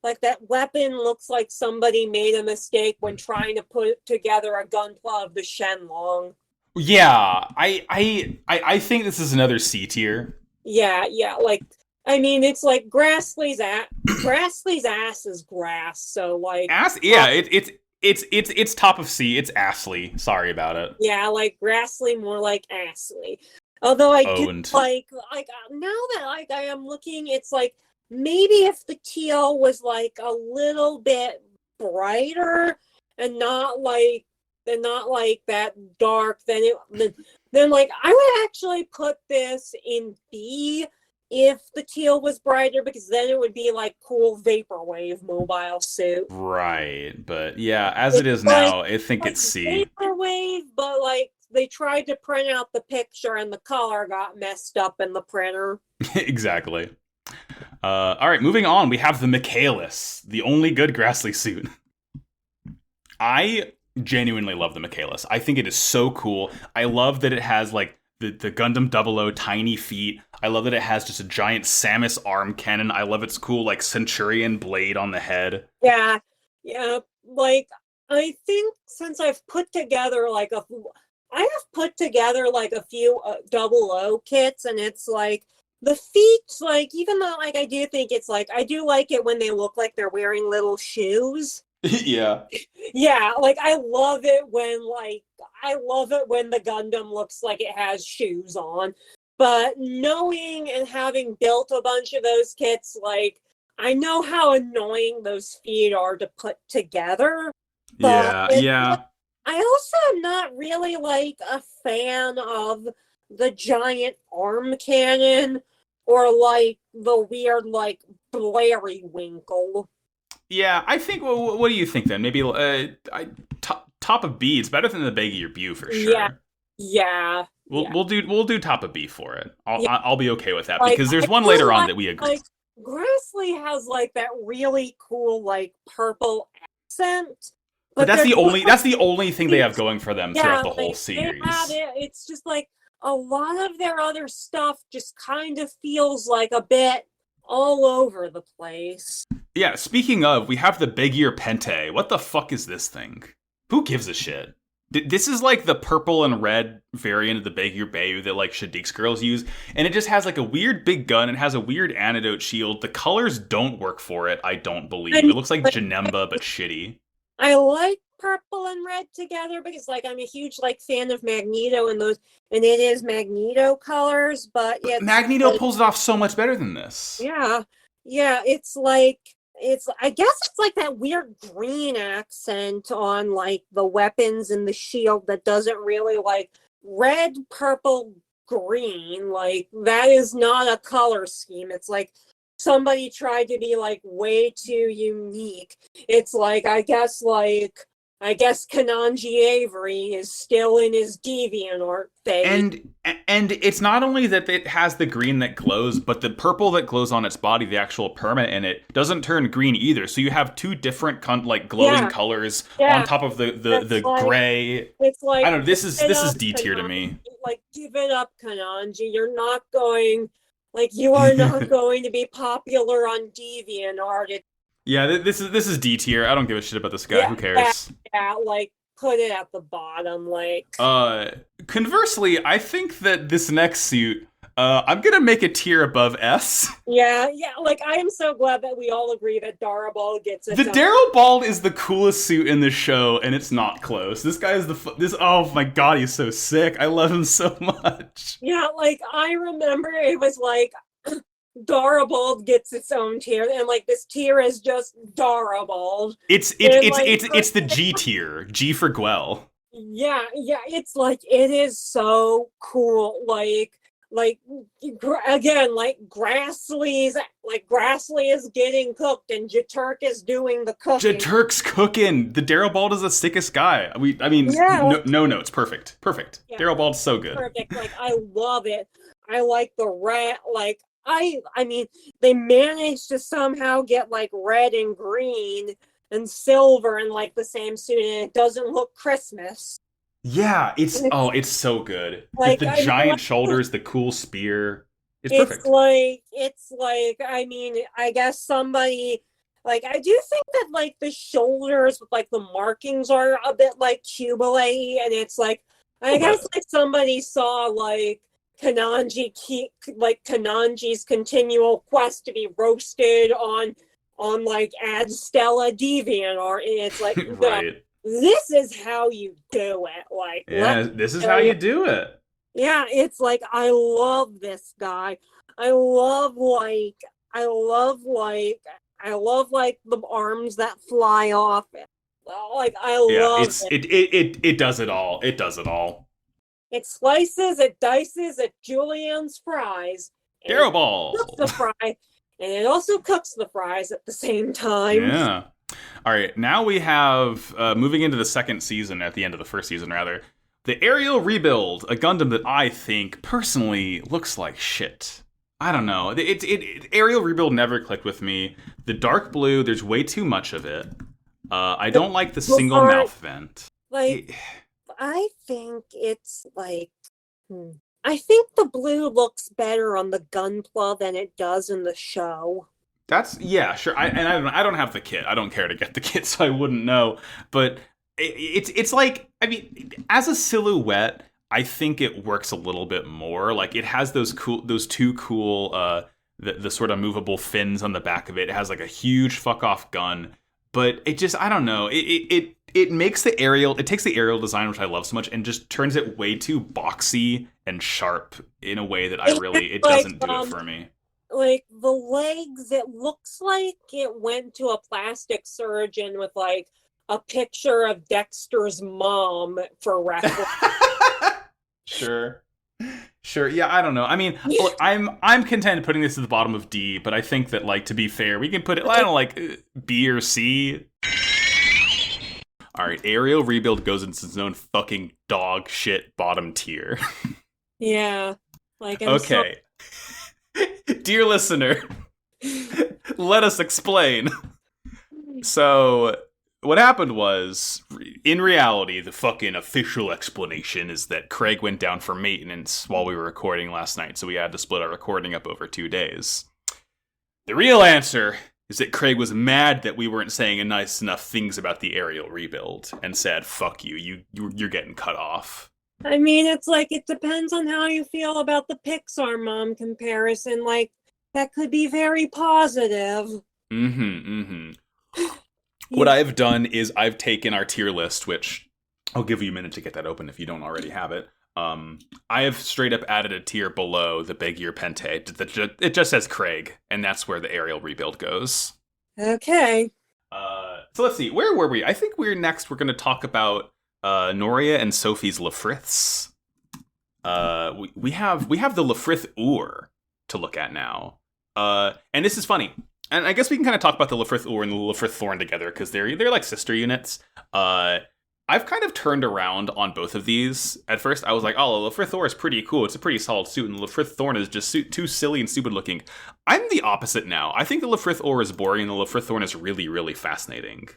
like that weapon looks like somebody made a mistake when trying to put together a gunpla of the Shenlong. Yeah, I think this is another C tier. Yeah, like I mean it's like Grassley's ass is grass, so like Ass, yeah, it's top of C. It's Assley. Sorry about it. yeah, like Grassley more like Assley. Although I do Owned. like now that like I am looking, it's like maybe if the teal was like a little bit brighter and not like that dark, then like I would actually put this in B if the teal was brighter, because then it would be like cool vaporwave mobile suit. Right, but yeah, as it is now, I think it's C. Vaporwave, but like they tried to print out the picture and the color got messed up in the printer. Exactly. All right, moving on. We have the Michaelis, the only good Grassley suit. I genuinely love the Michaelis. I think it is so cool. I love that it has like the Gundam 00 tiny feet. I love that it has just a giant Samus arm cannon. I love its cool like Centurion blade on the head. Yeah. Like I think since I've put together like a few 00 kits, and it's like the feet, like even though like I do think it's like I do like it when they look like they're wearing little shoes. Yeah. Yeah, like I love it when the Gundam looks like it has shoes on. But knowing and having built a bunch of those kits, like I know how annoying those feet are to put together. Yeah. I also am not really like a fan of the giant arm cannon or like the weird like Blairy Winkle. Yeah, I think. What do you think then? Maybe top of B. It's better than the Baggy or Bew for sure. Yeah, yeah, We'll do top of B for it. yeah. I'll be okay with that Like because there's I one feel later on that we agree. like Grassley has like that really cool like purple accent, But but they're doing that's the only thing they have these, going for them throughout yeah, the whole like they have series. it. It's just like a lot of their other stuff just kind of feels like a bit all over the place. Yeah, speaking of, we have the Big Ear Pente. What the fuck is this thing? Who gives a shit? This is like the purple and red variant of the Big Ear Bayu that like Shadik's girls use, and it just has like a weird big gun. It has a weird antidote shield. The colors don't work for it. I don't I believe mean, it looks like like, Janemba but shitty. I like purple and red together because like I'm a huge like fan of Magneto and those, and it is Magneto colors, but But it's Magneto like, pulls it off so much better than this. yeah, yeah, it's like it's I guess it's like that weird green accent on like the weapons and the shield that doesn't really like red, purple, green. Like that is not a color scheme. It's like somebody tried to be like way too unique. It's I guess Kananji Avery is still in his DeviantArt phase. And it's not only that it has the green that glows, but the purple that glows on its body, the actual perma in it, doesn't turn green either. So you have two different like glowing Yeah, colors on yeah. top of It's the like gray. it's like I don't know. give it This is up, D tier to Kananji. me. Like give it up, Kananji. You're not going like you are not going to be popular on DeviantArt. Yeah, this is D tier. I don't give a shit about this guy. Yeah, Who yeah, cares? yeah. Like put it at the bottom. Like Uh, Conversely, I think that this next suit, I'm gonna make a tier above S. yeah, yeah. Like I am so glad that we all agree that Darabal gets The its own. Daryl Bald is the coolest suit in this show, and it's not close. This guy is this. Oh my god, he's so sick. I love him so much. Yeah, like I remember it was like Darabald gets its own tier, and like this tier is just Darabald. And like It's the G tier. G for Gwell. yeah, yeah, it's like it is so cool. Like again, like Grassley is getting cooked, and Jaturk is doing the cooking. Turk's cooking. The Daryl Bald is the sickest guy. I mean, Yeah, no notes. Perfect. yeah, Daryl Bald's so good. perfect. Like I love it. I like the rat. Like I mean, they managed to somehow get like red and green and silver in like the same suit, and it doesn't look Christmas. Yeah, It's it's so good. like The I mean, giant shoulders, the cool spear. It's it's perfect. like it's like I mean, I guess somebody like I do think that like the shoulders with like the markings are a bit like Cubile, and it's like A I little guess bit. like somebody saw like Kananji's continual quest to be roasted on like Ad Stella DeviantArt, and it's like no, Right. this is how you do it. Like let Yeah, me this is tell how you. you do it. Yeah, it's like I love this guy. I love like I love like I love like the arms that fly off. Like I Yeah, love it. it does it all. It does it all. It slices, it dices, it juliennes fries, and it Daryl cooks the Ball. fry, and it also cooks the fries at the same time. Yeah. All right, now we have moving into the second season, at the end of the first season, rather. The Aerial Rebuild, a Gundam that I think personally looks like shit. I don't know. Aerial Rebuild never clicked with me. The dark blue, there's way too much of it. I The don't like the blue single part, mouth vent. like It- I think it's like I think the blue looks better on the Gunpla than it does in the show. That's yeah, sure. I don't have the kit. I don't care to get the kit, so I wouldn't know. But it's like I mean, as a silhouette, I think it works a little bit more. Like it has those two cool the sort of movable fins on the back of it. It has like a huge fuck off gun, but it just I don't know. It makes the aerial. It takes the aerial design, which I love so much, and just turns it way too boxy and sharp in a way that it Like doesn't do it for me. like the legs, it looks like it went to a plastic surgeon with like a picture of Dexter's mom for reference. Sure. Sure. Yeah, I don't know. I mean, look, I'm content putting this at the bottom of D, but I think that like to be fair, we can put it I don't know, like B or C. All right, aerial rebuild goes into its own fucking dog shit bottom tier. Yeah. Like, I'm so. Okay. Dear listener, let us explain. So, what happened was, in reality, the fucking official explanation is that Craig went down for maintenance while we were recording last night, so we had to split our recording up over 2 days. The real answer is that Craig was mad that we weren't saying nice enough things about the aerial rebuild, and said, fuck you, you're getting cut off. I mean, it's like, it depends on how you feel about the Pixar mom comparison. Like, that could be very positive. What I've done is I've taken our tier list, which I'll give you a minute to get that open if you don't already have it. I have straight up added a tier below the Big Ear Pente. It just says Craig, and that's where the aerial rebuild goes. Okay. So let's see, where were we? I think we're going to talk about Noria and Sophie's Lefriths. We have the Lefrith Ur to look at now. And this is funny. And I guess we can kind of talk about the Lefrith Ur and the Lefrith Thorn together, because they're like sister units. I've kind of turned around on both of these. At first, I was like, oh, the Lefrith Ur is pretty cool. It's a pretty solid suit, and the Lefrith Thorn is just too silly and stupid looking. I'm the opposite now. I think the Lefrith Ur is boring, and the Lefrith Thorn is really, really fascinating.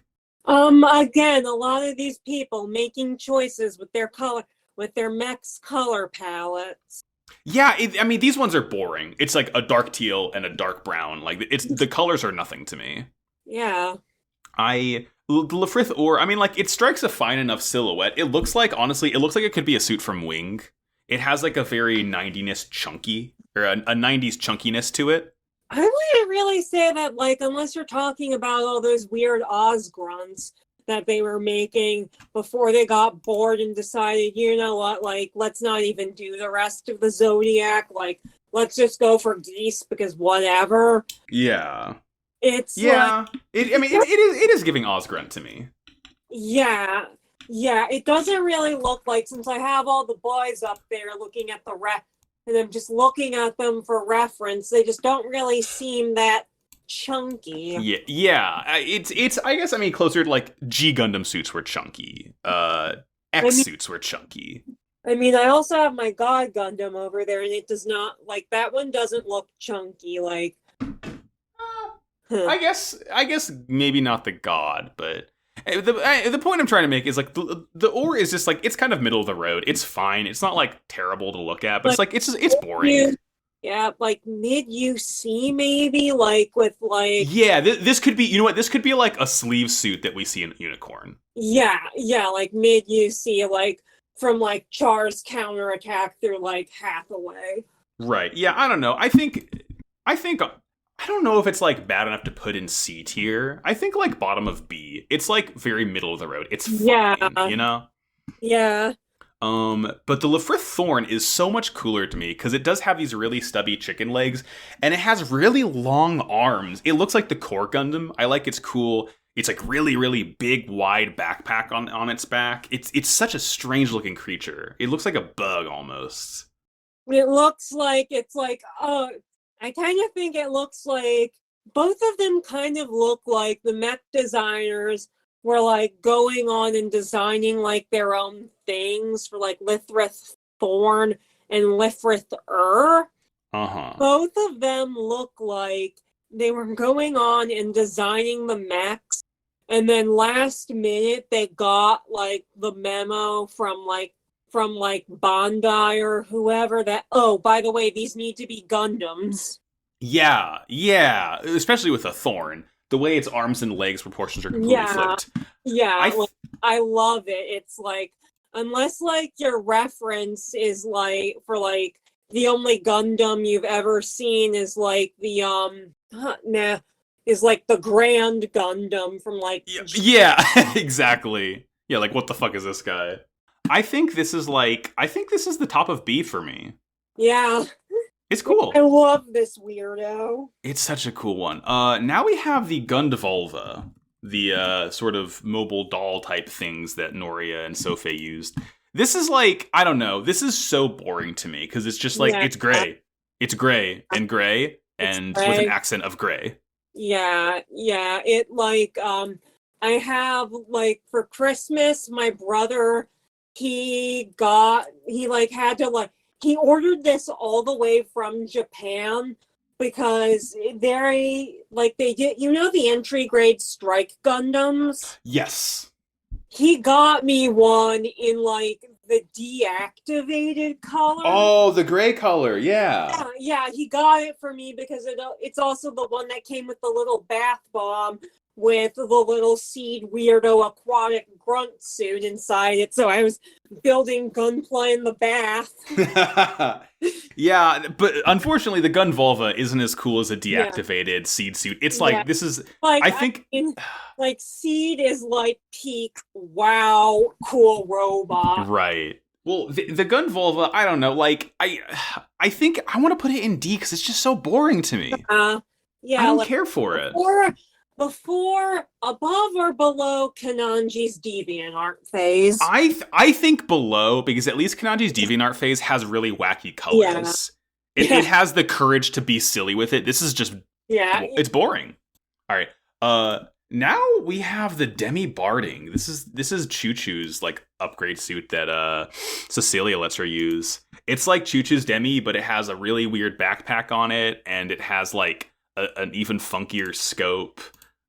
Again, a lot of these people making choices with their mech's color palettes. Yeah, I mean, these ones are boring. It's like a dark teal and a dark brown. Like, the colors are nothing to me. Yeah. The Lefrith Ur, I mean, like, it strikes a fine enough silhouette. It looks like it could be a suit from Wing. It has, like, a very 90s chunky, or a 90s chunkiness to it. I wouldn't really say that, like, unless you're talking about all those weird Oz grunts that they were making before they got bored and decided, you know what, like, let's not even do the rest of the Zodiac. Like, let's just go for Geese because whatever. Yeah. It's yeah. Like, it is giving Oz grunt to me. Yeah. Yeah, it doesn't really look like, since I have all the boys up there looking at the and I'm just looking at them for reference, they just don't really seem that chunky. Yeah. It's I guess, I mean, closer to, like, G Gundam suits were chunky. Suits were chunky. I mean, I also have my God Gundam over there, and it does not, like, that one doesn't look chunky, like... I guess maybe not the God, but... The point I'm trying to make is, like, the Ur is just, like, it's kind of middle of the road. It's fine. It's not, like, terrible to look at, but it's boring. Yeah, like mid-UC maybe, like, with, like... Yeah, this could be, you know what, this could be, like, a sleeve suit that we see in Unicorn. Yeah, like, mid-UC, like, from, like, Char's counterattack through, like, Hathaway. Right, yeah, I don't know. I don't know if it's, like, bad enough to put in C tier. I think, like, bottom of B. It's, like, very middle of the road. It's fine, you know? Yeah. But the Lefrith Thorn is so much cooler to me, because it does have these really stubby chicken legs, and it has really long arms. It looks like the Core Gundam. I like it's cool. It's, like, really, really big, wide backpack on its back. It's such a strange-looking creature. It looks like a bug, almost. It looks like, it's like, I kind of think it looks like both of them kind of look like the mech designers were, like, going on and designing, like, their own things for, like, Lefrith Thorn and Lefrith Ur. Both of them look like they were going on and designing the mechs, and then last minute they got, like, the memo from Bandai or whoever that, oh, by the way, these need to be Gundams. Yeah, especially with a Thorn. The way its arms and legs proportions are completely flipped. Yeah, I love it. It's like, unless, like, your reference is, like, for, like, the only Gundam you've ever seen is, like, the, is, like, the Grand Gundam from, like... Yeah, exactly. Yeah, like, what the fuck is this guy? I think this is the top of B for me. Yeah. It's cool. I love this weirdo. It's such a cool one. Now we have the Gundavulva, the sort of mobile doll type things that Noria and Sophie used. This is, like, I don't know. This is so boring to me, because it's just like, it's gray. It's gray and gray, and with an accent of gray. Yeah. It, like, I have like for Christmas, my brother, he ordered this all the way from Japan because they did, the entry grade strike Gundams. Yes. He got me one in like the deactivated color. Oh, the gray color, yeah. Yeah, he got it for me because it's also the one that came with the little bath bomb with the little seed weirdo aquatic grunt suit inside it. So I was building gunplay in the bath. Yeah, but unfortunately the gun vulva isn't as cool as a deactivated seed suit. It's like this is like I think like seed is like peak wow cool robot. Right. Well, the gun vulva, I don't know. Like I think I want to put it in D because it's just so boring to me. Yeah, I don't care for it. Before, above or below Kananji's DeviantArt phase? I think below, because at least Kananji's DeviantArt phase has really wacky colors. It has the courage to be silly with it. This is just it's boring. All right. Now we have the Demi Barding. This is Choo Choo's like upgrade suit that Cecilia lets her use. It's like Choo Choo's Demi, but it has a really weird backpack on it, and it has like an even funkier scope.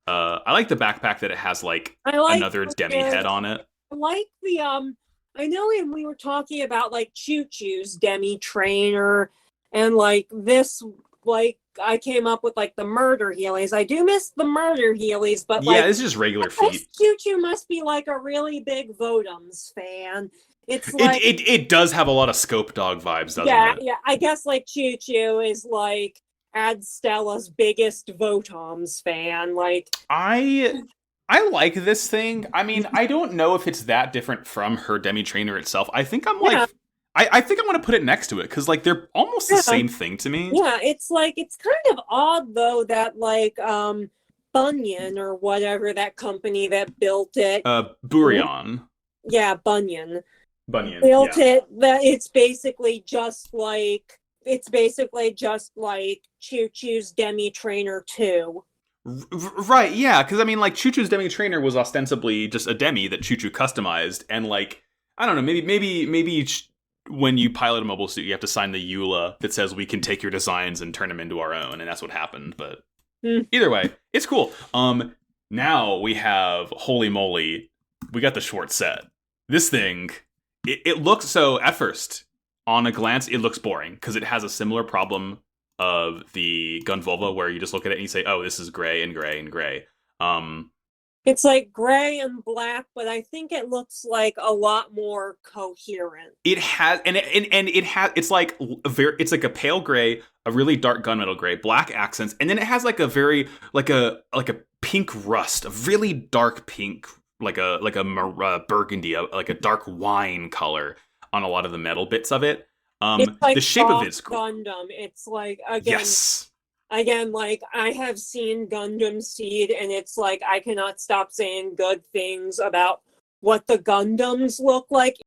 I like the backpack that it has like another Demi head on it. I like the I know we were talking about like Choo Choo's Demi trainer and like this like I came up with like the murder heelys. I do miss the murder heelys, but like it's just regular feet. Choo Choo must be like a really big Vodums fan. It's like it does have a lot of Scope Dog vibes, doesn't it? Yeah. I guess like Choo Choo is like Ad Stella's biggest Votoms fan. Like I like this thing. I mean, I don't know if it's that different from her Demi Trainer itself. I think I'm like I think I'm gonna put it next to it because like they're almost the same thing to me. Yeah, it's like it's kind of odd though that like Bunyan or whatever that company that built it. Burion. Yeah, Bunyan. Built it that it's basically just like Choo Choo's Demi Trainer 2. Right, yeah, because I mean, like, Choo Choo's Demi Trainer was ostensibly just a Demi that Choo Choo customized, and like, I don't know, maybe when you pilot a mobile suit, you have to sign the EULA that says we can take your designs and turn them into our own, and that's what happened. But either way, it's cool. Now we have, holy moly, we got the Schwartz set. This thing, it looks so at first. On a glance, it looks boring because it has a similar problem of the gun vulva where you just look at it and you say, oh, this is gray and gray and gray. It's like gray and black, but I think it looks like a lot more coherent. It has, and it has, it's like a pale gray, a really dark gunmetal gray, black accents, and then it has like a very, like a pink rust, a really dark pink, like a burgundy, like a dark wine color on a lot of the metal bits of it. It's like the shape of it's cool. Gundam. It's like again, like I have seen Gundam Seed, and it's like I cannot stop saying good things about what the Gundams look like.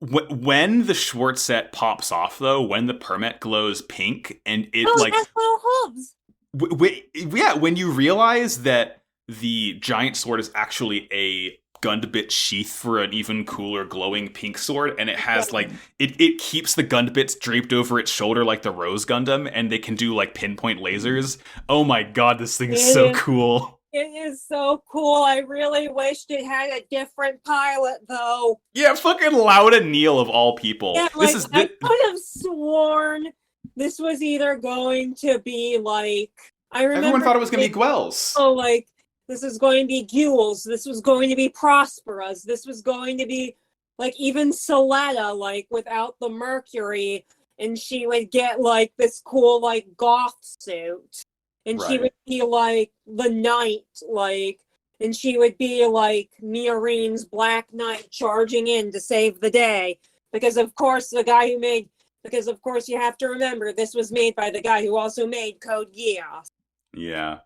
When the Schwartz set pops off though, when the permit glows pink, and it like hubs. When you realize that the giant sword is actually a Gundabit sheath for an even cooler glowing pink sword, and it has like it keeps the Gundabits draped over its shoulder like the Rose Gundam, and they can do like pinpoint lasers. Oh my god, this thing is so cool. It is so cool. I really wished it had a different pilot though. Yeah, fucking Lauda Neal of all people. Yeah, like, I could have sworn this was either going to be like everyone thought it was gonna be Guels. Oh, like this is going to be Gules. This was going to be Prosperas. This was going to be, like, even Soletta, like, without the Mercury. And she would get, like, this cool, like, goth suit. And she would be, like, the knight, like, and she would be, like, Miorine's Black Knight charging in to save the day. Because, of course, you have to remember, this was made by the guy who also made Code Geass. Yeah.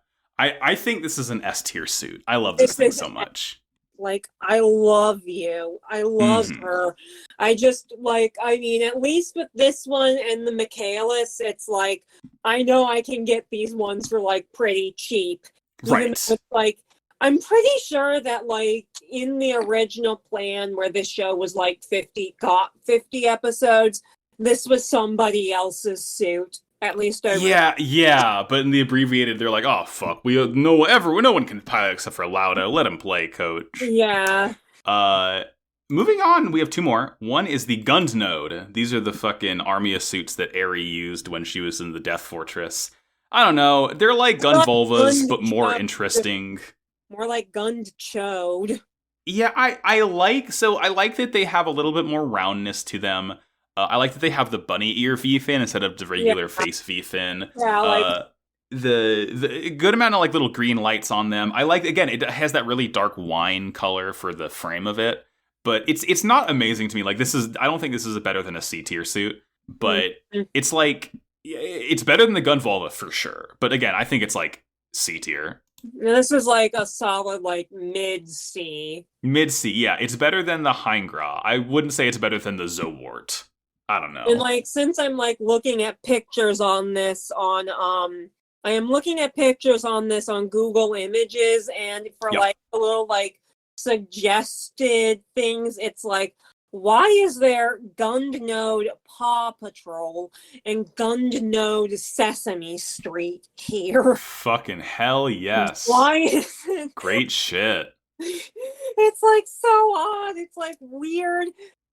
I think this is an S tier suit. I love this thing so much. Like, I love you. I love her. I just, like, I mean, at least with this one and the Michaelis, it's like, I know I can get these ones for, like, pretty cheap. Right. With, like, I'm pretty sure that, like, in the original plan where this show was like 50 episodes, this was somebody else's suit. At least I remember. Yeah, but in the abbreviated, they're like, oh fuck, no one can pilot except for Lauda. Let him play, coach. Yeah. Moving on, we have two more. One is the Gund Node. These are the fucking army of suits that Aerie used when she was in the Death Fortress. I don't know. They're like gun vulvas, but more interesting. More like Gund Chode. Yeah, I like that they have a little bit more roundness to them. I like that they have the bunny ear V-fin instead of the regular face V-fin. Yeah, the good amount of like little green lights on them. I like, again, it has that really dark wine color for the frame of it. But it's not amazing to me. Like, I don't think this is better than a C tier suit, but it's like, it's better than the Gun Volva for sure. But again, I think it's like C tier. This is like a solid, like, mid-C. Mid-C, yeah. It's better than the Heingra. I wouldn't say it's better than the Zowort. I don't know. And, like, since I'm, like, looking at pictures on this I am looking at pictures on this on Google Images, and for, like, a little, like, suggested things, it's like, why is there Gund Node Paw Patrol and Gund Node Sesame Street here? Fucking hell yes. Why is it? Great shit. It's like so odd. It's like weird.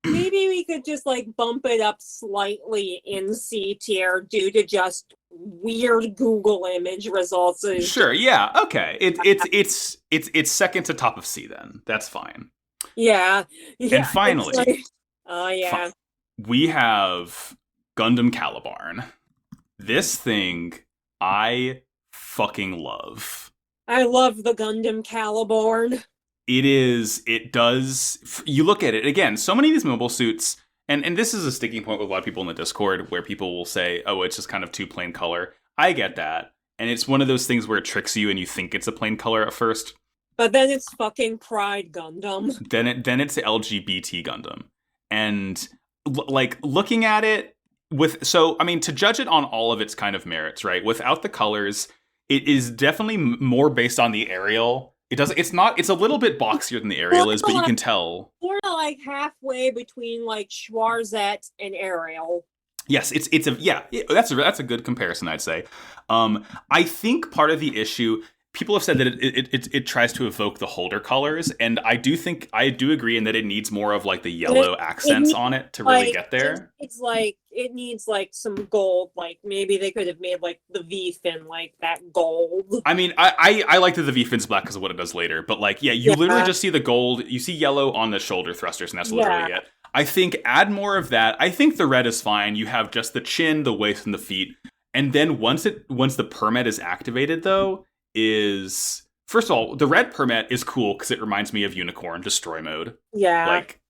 Maybe we could just like bump it up slightly in C tier due to just weird Google image results. Sure, yeah, okay. It's second to top of C then. That's fine. Yeah. And finally, yeah. We have Gundam Calibarn. This thing I fucking love. I love the Gundam Calibarn. You look at it, again, so many of these mobile suits, and this is a sticking point with a lot of people in the Discord, where people will say, oh, it's just kind of too plain color. I get that. And it's one of those things where it tricks you and you think it's a plain color at first. But then it's fucking Pride Gundam. Then it's LGBT Gundam. And, like, looking at it, to judge it on all of its kind of merits, right? Without the colors, it is definitely more based on the aerial. It's a little bit boxier than the aerial is, but you can tell. Sort of like halfway between like Schwarzette and Ariel. Yes, that's a good comparison, I'd say. I think part of the issue, people have said that it tries to evoke the Holder colors, and I do agree in that it needs more of like the yellow accents on it to really get there. It's like it needs like some gold, like maybe they could have made like the V-fin like that gold. I mean, I like that the V-fin's black because of what it does later, but like, you literally just see the gold, you see yellow on the shoulder thrusters, and that's literally it. I think add more of that. I think the red is fine. You have just the chin, the waist, and the feet. And then once the permit is activated, though, first of all, the red permit is cool because it reminds me of Unicorn Destroy Mode. Yeah. Like,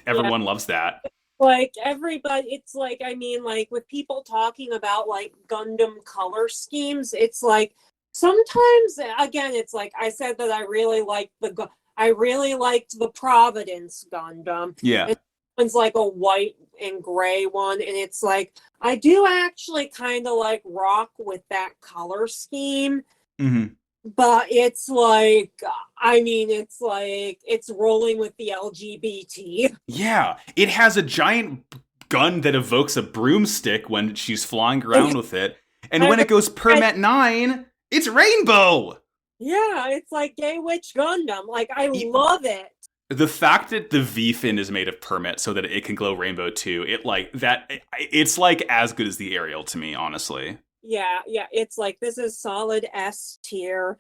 everyone loves that. Like, everybody, it's like, I mean, like, with people talking about, like, Gundam color schemes, it's like, sometimes, again, it's like, I said that I really liked the Providence Gundam. Yeah. It's like a white and gray one, and it's like, I do actually kind of, like, rock with that color scheme. Mm-hmm. But it's like, I mean, it's like, it's rolling with the LGBT. Yeah, it has a giant gun that evokes a broomstick when she's flying around with it. And when it goes Permet 9, it's rainbow! Yeah, it's like Gay Witch Gundam. Like, I love it. The fact that the V-fin is made of Permet so that it can glow rainbow too, it's like as good as the aerial to me, honestly. Yeah, it's like, this is solid S tier.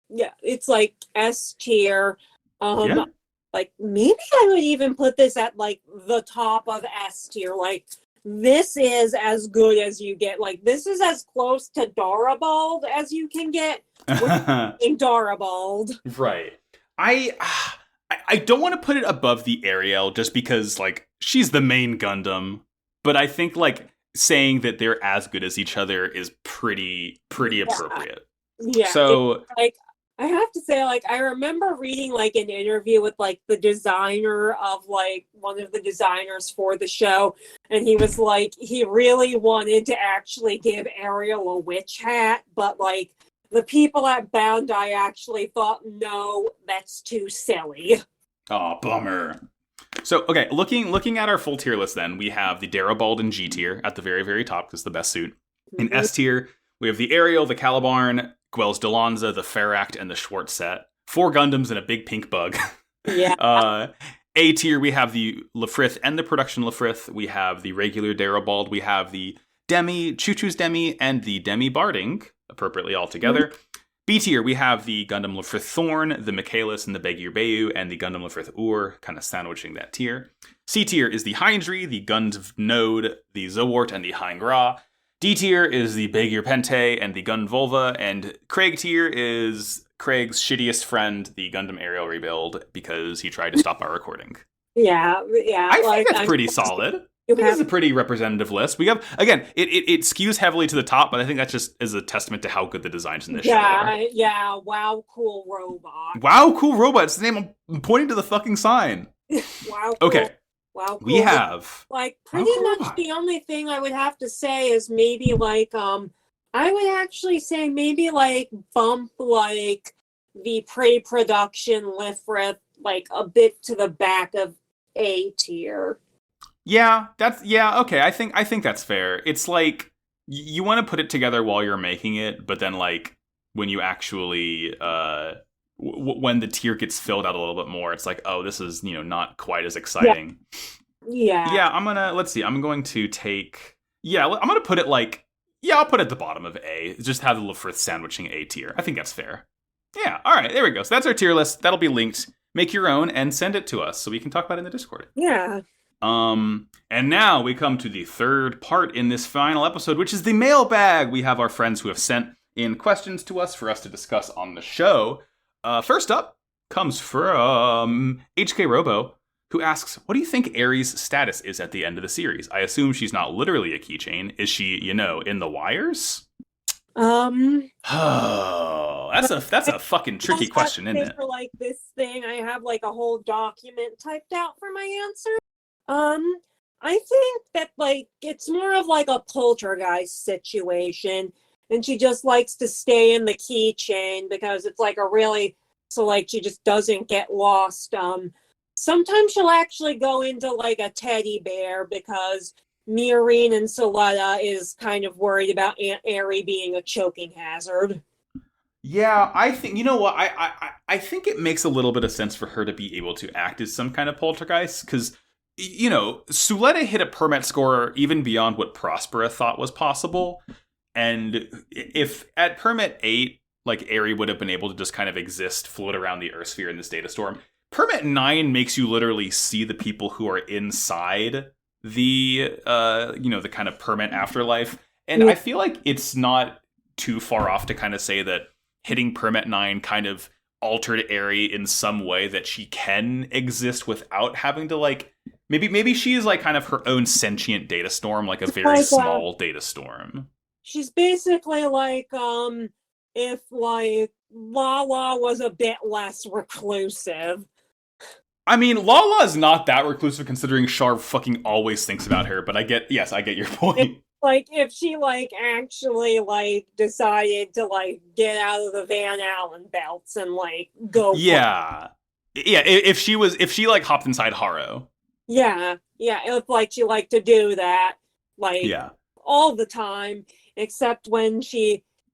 Yeah, it's like S tier. Like, maybe I would even put this at, like, the top of S tier. Like, this is as good as you get. Like, this is as close to Dorabald as you can get in Dorabald. Right. I don't want to put it above the Ariel just because, like, she's the main Gundam. But I think, like, saying that they're as good as each other is pretty appropriate. Yeah. So, like, I have to say, like, I remember reading, like, an interview with, like, the designer of, like, one of the designers for the show, and he was like, he really wanted to actually give Ariel a witch hat, but, like, the people at Bandai actually thought, no, that's too silly. Oh, bummer. So, okay, looking at our full tier list then, we have the Darabald in G tier at the very, very top, because the best suit. In Mhm. S tier, we have the Ariel, the Calibarn, Guel's Delanza, the Ferract, and the Schwartz set. 4 Gundams and a big pink bug. Yeah. A tier, we have the Lefrith and the production Lefrith. We have the regular Darabald. We have the Demi, Choo-Choo's Demi, and the Demi Barding, appropriately all together. B tier, we have the Gundam Lefrith Thorn, the Michaelis, and the Begir Bayu, and the Gundam Lefrith Ur, kind of sandwiching that tier. C tier is the Hindri, the Gund Node, the Zowart, and the Heingra. D tier is the Begir Pente and the Gun Volva, and Craig tier is Craig's shittiest friend, the Gundam Aerial Rebuild, because he tried to stop our recording. Yeah. I think that's pretty solid. I think this is a pretty representative list. We have, again, it skews heavily to the top, but I think that just is a testament to how good the designs in this show are. Yeah, wow, cool robot. Wow, cool robot. It's the name. I'm pointing to the fucking sign. Wow, cool. Okay. Wow, cool. We have... Like, pretty much robot. the only thing I would have to say is maybe, like, I would actually say maybe, like, bump, like, the pre-production Lefrith, like, a bit to the back of A tier. Yeah, okay. I think that's fair. It's like you want to put it together while you're making it, but then like when you actually when the tier gets filled out a little bit more, it's like, oh, this is, not quite as exciting. Yeah. Yeah, I'm going to take I'm gonna put it like, I'll put it at the bottom of A. Just have the Lefrith sandwiching A tier. I think that's fair. Yeah, all right, there we go. So that's our tier list. That'll be linked. Make your own and send it to us so we can talk about it in the Discord. Yeah. And now we come to the third part in this final episode, which is the mailbag. We have our friends who have sent in questions to us for us to discuss on the show. First up comes from HK Robo, who asks, what do you think Aries' status is at the end of the series? I assume she's not literally a keychain. Is she, in the wires? Oh, that's a fucking tricky question, isn't it? For like this thing, I have like a whole document typed out for my answer. I think that like it's more of like a poltergeist situation, and she just likes to stay in the keychain because it's like so like she just doesn't get lost. Sometimes she'll actually go into like a teddy bear because Miorine and Soletta is kind of worried about Aunt Aerie being a choking hazard. Yeah, I think, you know what, I think it makes a little bit of sense for her to be able to act as some kind of poltergeist, because, Suletta hit a permit score even beyond what Prospera thought was possible, and if at permit 8, like, Aerie would have been able to just kind of exist, float around the Earth sphere in this data storm, permit 9 makes you literally see the people who are inside the, the kind of permit afterlife, and I feel like it's not too far off to kind of say that hitting permit 9 kind of altered Aerie in some way that she can exist without having to, like, maybe she is like kind of her own sentient data storm, like a very small data storm. She's basically like if like Lala was a bit less reclusive. I mean, Lala is not that reclusive considering Char fucking always thinks about her, but I get your point. Like, if she, like, actually, like, decided to, like, get out of the Van Allen belts and, like, go... Yeah. Yeah, if she, like, hopped inside Haro. Yeah, if, like, she liked to do that, like, all the time, except when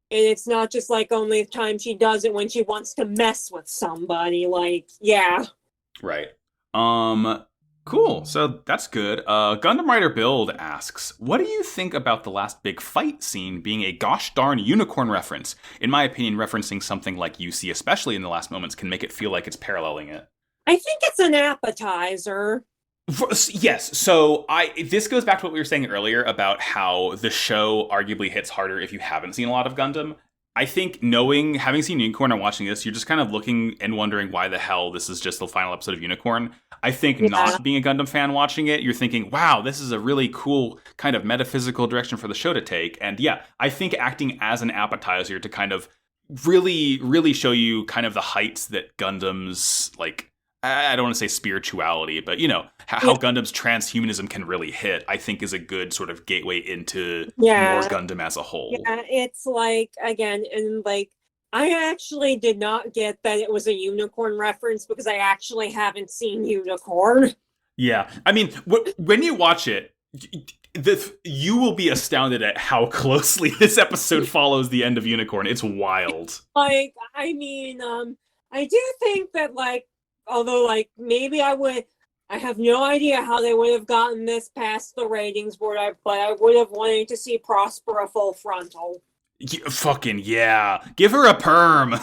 it's not just, like, only the time she does it when she wants to mess with somebody, like, yeah. Right. Cool. So that's good. Gundam Rider Build asks, what do you think about the last big fight scene being a gosh darn unicorn reference? In my opinion, referencing something like UC, especially in the last moments, can make it feel like it's paralleling it. I think it's an appetizer. Yes. So this goes back to what we were saying earlier about how the show arguably hits harder if you haven't seen a lot of Gundam. I think having seen Unicorn and watching this, you're just kind of looking and wondering why the hell this is just the final episode of Unicorn. I think not being a Gundam fan watching it, you're thinking, wow, this is a really cool kind of metaphysical direction for the show to take. And yeah, I think acting as an appetizer to kind of really, really show you kind of the heights that Gundam's, like, I don't want to say spirituality, but, how Gundam's transhumanism can really hit, I think is a good sort of gateway into more Gundam as a whole. Yeah, it's like, again, and like, I actually did not get that it was a unicorn reference because I actually haven't seen Unicorn. Yeah, I mean, when you watch it, you will be astounded at how closely this episode follows the end of Unicorn. It's wild. Like, I mean, I do think that, like, although, like, maybe I have no idea how they would have gotten this past the ratings board, but I would have wanted to see Prospera full frontal. Fucking yeah, give her a perm.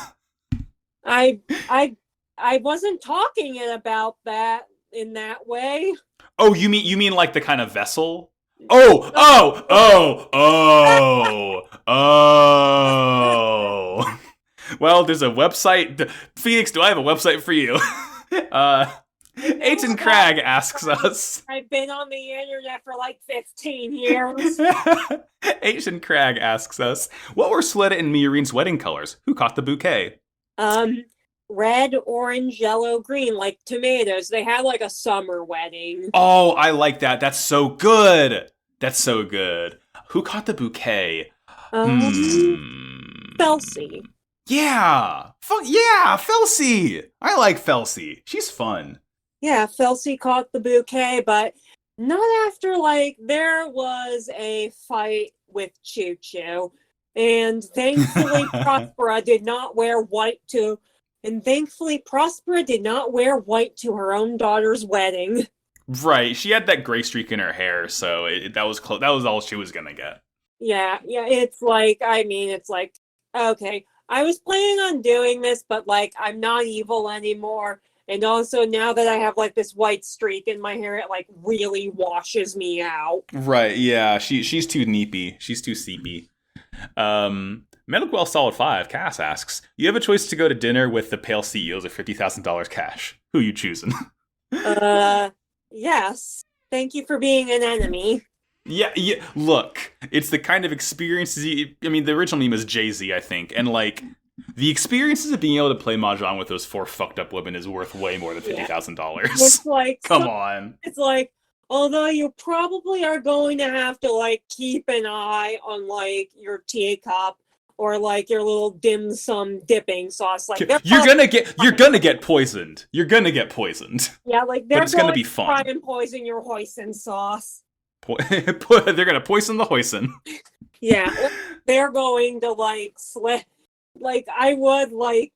I, I, I wasn't talking it about that in that way. Oh, you mean like the kind of vessel? Oh, oh, oh, oh, oh. Well, there's a website. Phoenix, do I have a website for you? Aiton Crag asks us. I've been on the internet for like 15 years. Aiton Crag asks us, what were Suletta and Miorine's wedding colors? Who caught the bouquet? Um, Red, orange, yellow, green, like tomatoes. They had like a summer wedding. Oh, I like that. That's so good. That's so good. Who caught the bouquet? Felsie. Yeah. Fuck yeah, Felsie. I like Felsie. She's fun. Yeah, Felsie caught the bouquet, but not after, like, there was a fight with Choo Choo. And thankfully, Prospera did not wear white to her own daughter's wedding. Right. She had that gray streak in her hair, so that was close. That was all she was gonna get. Yeah, it's like, I mean, it's like, okay, I was planning on doing this, but, like, I'm not evil anymore. And also, now that I have, like, this white streak in my hair, it, like, really washes me out. Right, yeah. She's too neepy. She's too seepy. Metal Well Solid 5, Cass asks, you have a choice to go to dinner with the Pale CEOs of $50,000 cash. Who you choosing? Yes. Thank you for being an enemy. Yeah, look, it's the kind of experiences I mean, the original meme is Jay-Z, I think, and, like, the experiences of being able to play Mahjong with those four fucked up women is worth way more than $50,000. It's like, come on. It's like, although you probably are going to have to, like, keep an eye on, like, your teacup or, like, your little dim sum dipping sauce. Like, you're gonna get poisoned. You're gonna get poisoned. Yeah, like, but it's gonna be fun. Try and poison your hoisin sauce. They're gonna poison the hoisin. Yeah, they're going to, like, slip. Like, I would, like,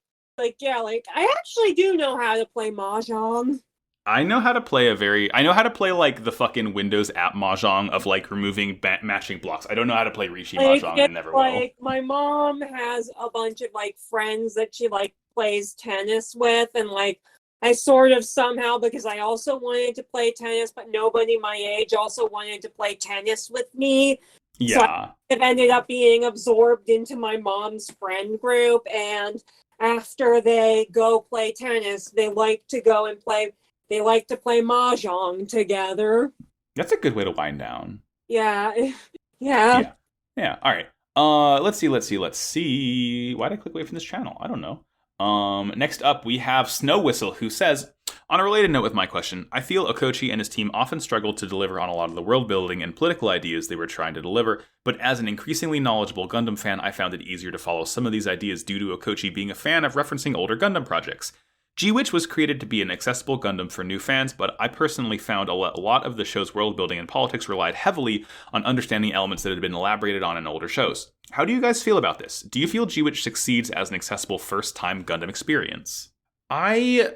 yeah, like, I actually do know how to play Mahjong. I know how to play like, the fucking Windows app Mahjong of, like, removing matching blocks. I don't know how to play Rishi Mahjong, and never will. My mom has a bunch of, like, friends that she, like, plays tennis with, and, like, I sort of somehow, because I also wanted to play tennis, but nobody my age also wanted to play tennis with me. Yeah. So I ended up being absorbed into my mom's friend group, and after they go play tennis, they like to play Mahjong together. That's a good way to wind down. Yeah. Yeah. Yeah. All right. Let's see. Why did I click away from this channel? I don't know. Next up, we have Snow Whistle, who says, on a related note with my question, I feel Okochi and his team often struggled to deliver on a lot of the world building and political ideas they were trying to deliver, but as an increasingly knowledgeable Gundam fan, I found it easier to follow some of these ideas due to Okochi being a fan of referencing older Gundam projects. G-Witch was created to be an accessible Gundam for new fans, but I personally found a lot of the show's world building and politics relied heavily on understanding elements that had been elaborated on in older shows. How do you guys feel about this? Do you feel G-Witch succeeds as an accessible first-time Gundam experience? I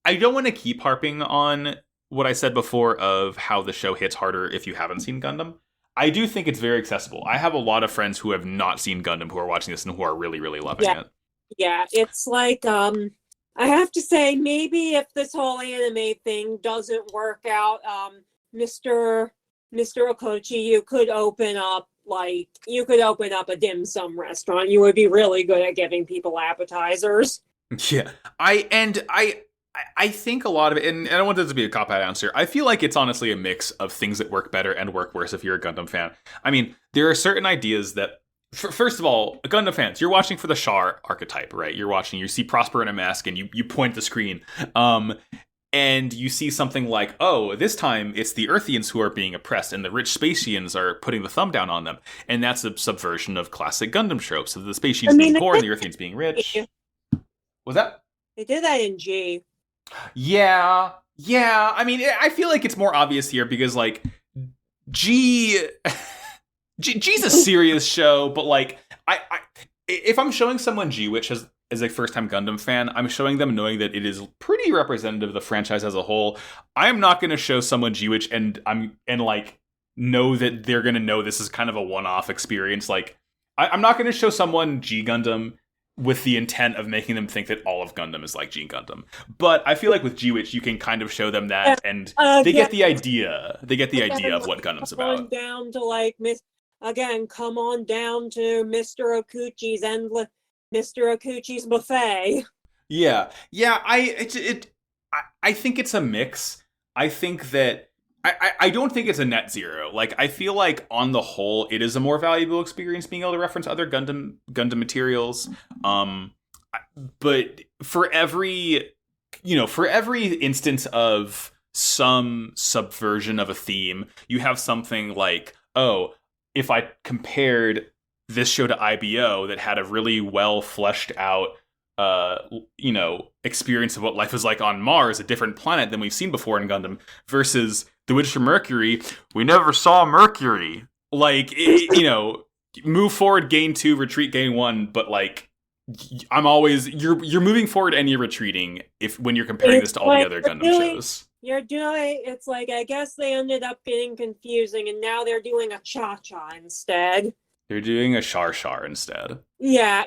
don't want to keep harping on what I said before of how the show hits harder if you haven't seen Gundam. I do think it's very accessible. I have a lot of friends who have not seen Gundam who are watching this and who are really, really loving it. Yeah, it's like, I have to say, maybe if this whole anime thing doesn't work out, Mr. Okochi, you could open up a dim sum restaurant. You would be really good at giving people appetizers. Yeah, I think a lot of it, and I don't want this to be a cop-out answer, I feel like it's honestly a mix of things that work better and work worse if you're a Gundam fan. I mean, there are certain ideas that, first of all, Gundam fans, you're watching for the Char archetype, right? You see Prosper in a mask and you point at the screen. and you see something like, oh, this time it's the Earthians who are being oppressed, and the rich Spatians are putting the thumb down on them, and that's a subversion of classic Gundam tropes of the I Spatians being mean, poor and the Earthians being rich. Was that? they did that in G. Yeah, yeah. I mean, I feel like it's more obvious here because like G, G's a serious show, but like if I'm showing someone G, which is a first time Gundam fan, I'm showing them knowing that it is pretty representative of the franchise as a whole. I'm not going to show someone G, which and like know that they're going to know this is kind of a one off experience. Like I'm not going to show someone G Gundam with the intent of making them think that all of Gundam is like G Gundam. But I feel like with G-Witch, you can kind of show them that, and they get the idea. They get the idea of what Gundam's Come on about. down to like come on down to Mr. Okuchi's buffet. Yeah, yeah. I think it's a mix. I think that I don't think it's a net zero. Like I feel like on the whole, it is a more valuable experience being able to reference other Gundam materials. But for every instance of some subversion of a theme, you have something like, oh, if I compared this show to IBO that had a really well fleshed out experience of what life is like on Mars, a different planet than we've seen before in Gundam, versus The Witch from Mercury, we never saw Mercury. Like, move forward, gain 2, retreat, gain 1, but like, I'm always you're moving forward and you're retreating when you're comparing this to all the other Gundam shows. It's like I guess they ended up getting confusing, and now they're doing a cha-cha instead. They're doing a shar instead. Yeah,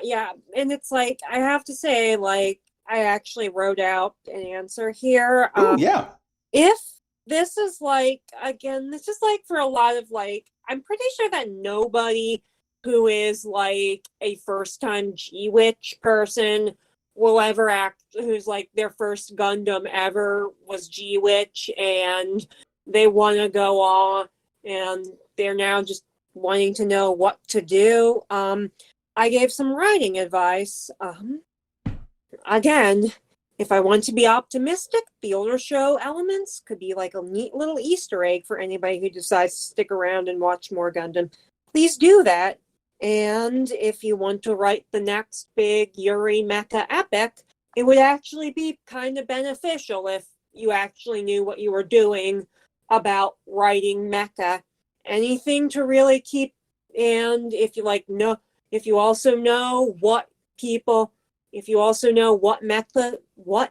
and it's like I have to say, like I actually wrote out an answer here. Yeah. If this is like again, this is like for a lot of like, I'm pretty sure that nobody who is like a first-time G-Witch person will ever act, who's like their first Gundam ever was G-Witch, and they want to go on, and they're now just wanting to know what to do. I gave some writing advice. Again, if I want to be optimistic, the older show elements could be like a neat little Easter egg for anybody who decides to stick around and watch more Gundam. Please do that. And if you want to write the next big Yuri mecha epic, it would actually be kind of beneficial if you actually knew what you were doing about writing mecha. Anything to really keep, and if you also know what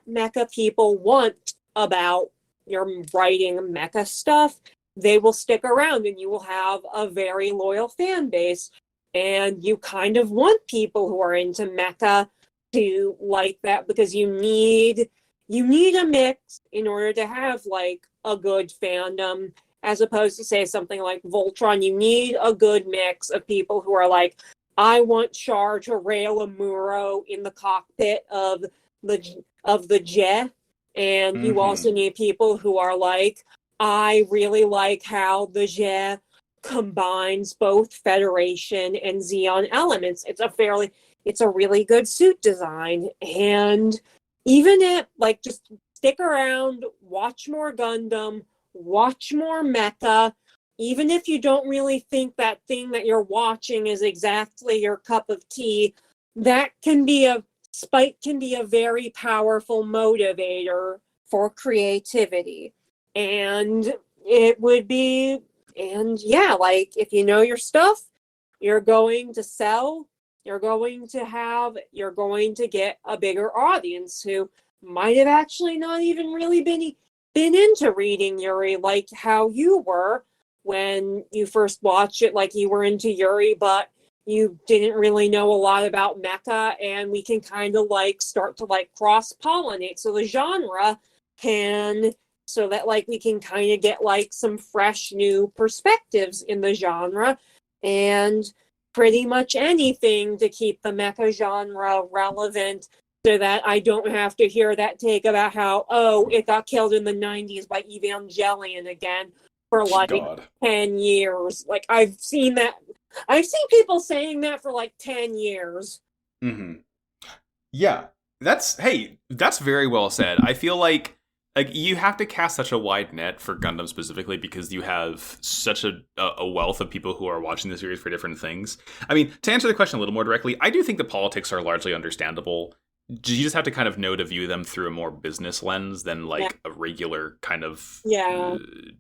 mecha people want about your writing mecha stuff, they will stick around and you will have a very loyal fan base. And you kind of want people who are into mecha to like that, because you need a mix in order to have like a good fandom, as opposed to say something like Voltron. You need a good mix of people who are like, I want Char to rail a Muro in the cockpit of the jet, and you also need people who are like, I really like how the jet combines both Federation and Xeon elements. It's a really good suit design. And even if like, just stick around, watch more Gundam, watch more mecha. Even if you don't really think that thing that you're watching is exactly your cup of tea, that can be a very powerful motivator for creativity. And it would be, and yeah, like if you know your stuff, you're going to sell, you're going to get a bigger audience who might have actually not even really been into reading Yuri like how you were when you first watched it. Like you were into Yuri, but you didn't really know a lot about mecha, and we can kind of like start to like cross-pollinate so the genre can, so that like we can kind of get like some fresh new perspectives in the genre, and pretty much anything to keep the mecha genre relevant, so that I don't have to hear that take about how, oh, it got killed in the 90s by Evangelion again for like 10 years. Like I've seen people saying that for like 10 years. Yeah, that's very well said. I feel like like you have to cast such a wide net for Gundam specifically because you have such a wealth of people who are watching the series for different things. I mean, to answer the question a little more directly, I do think the politics are largely understandable. You just have to kind of know to view them through a more business lens than Yeah. like a regular kind of Yeah.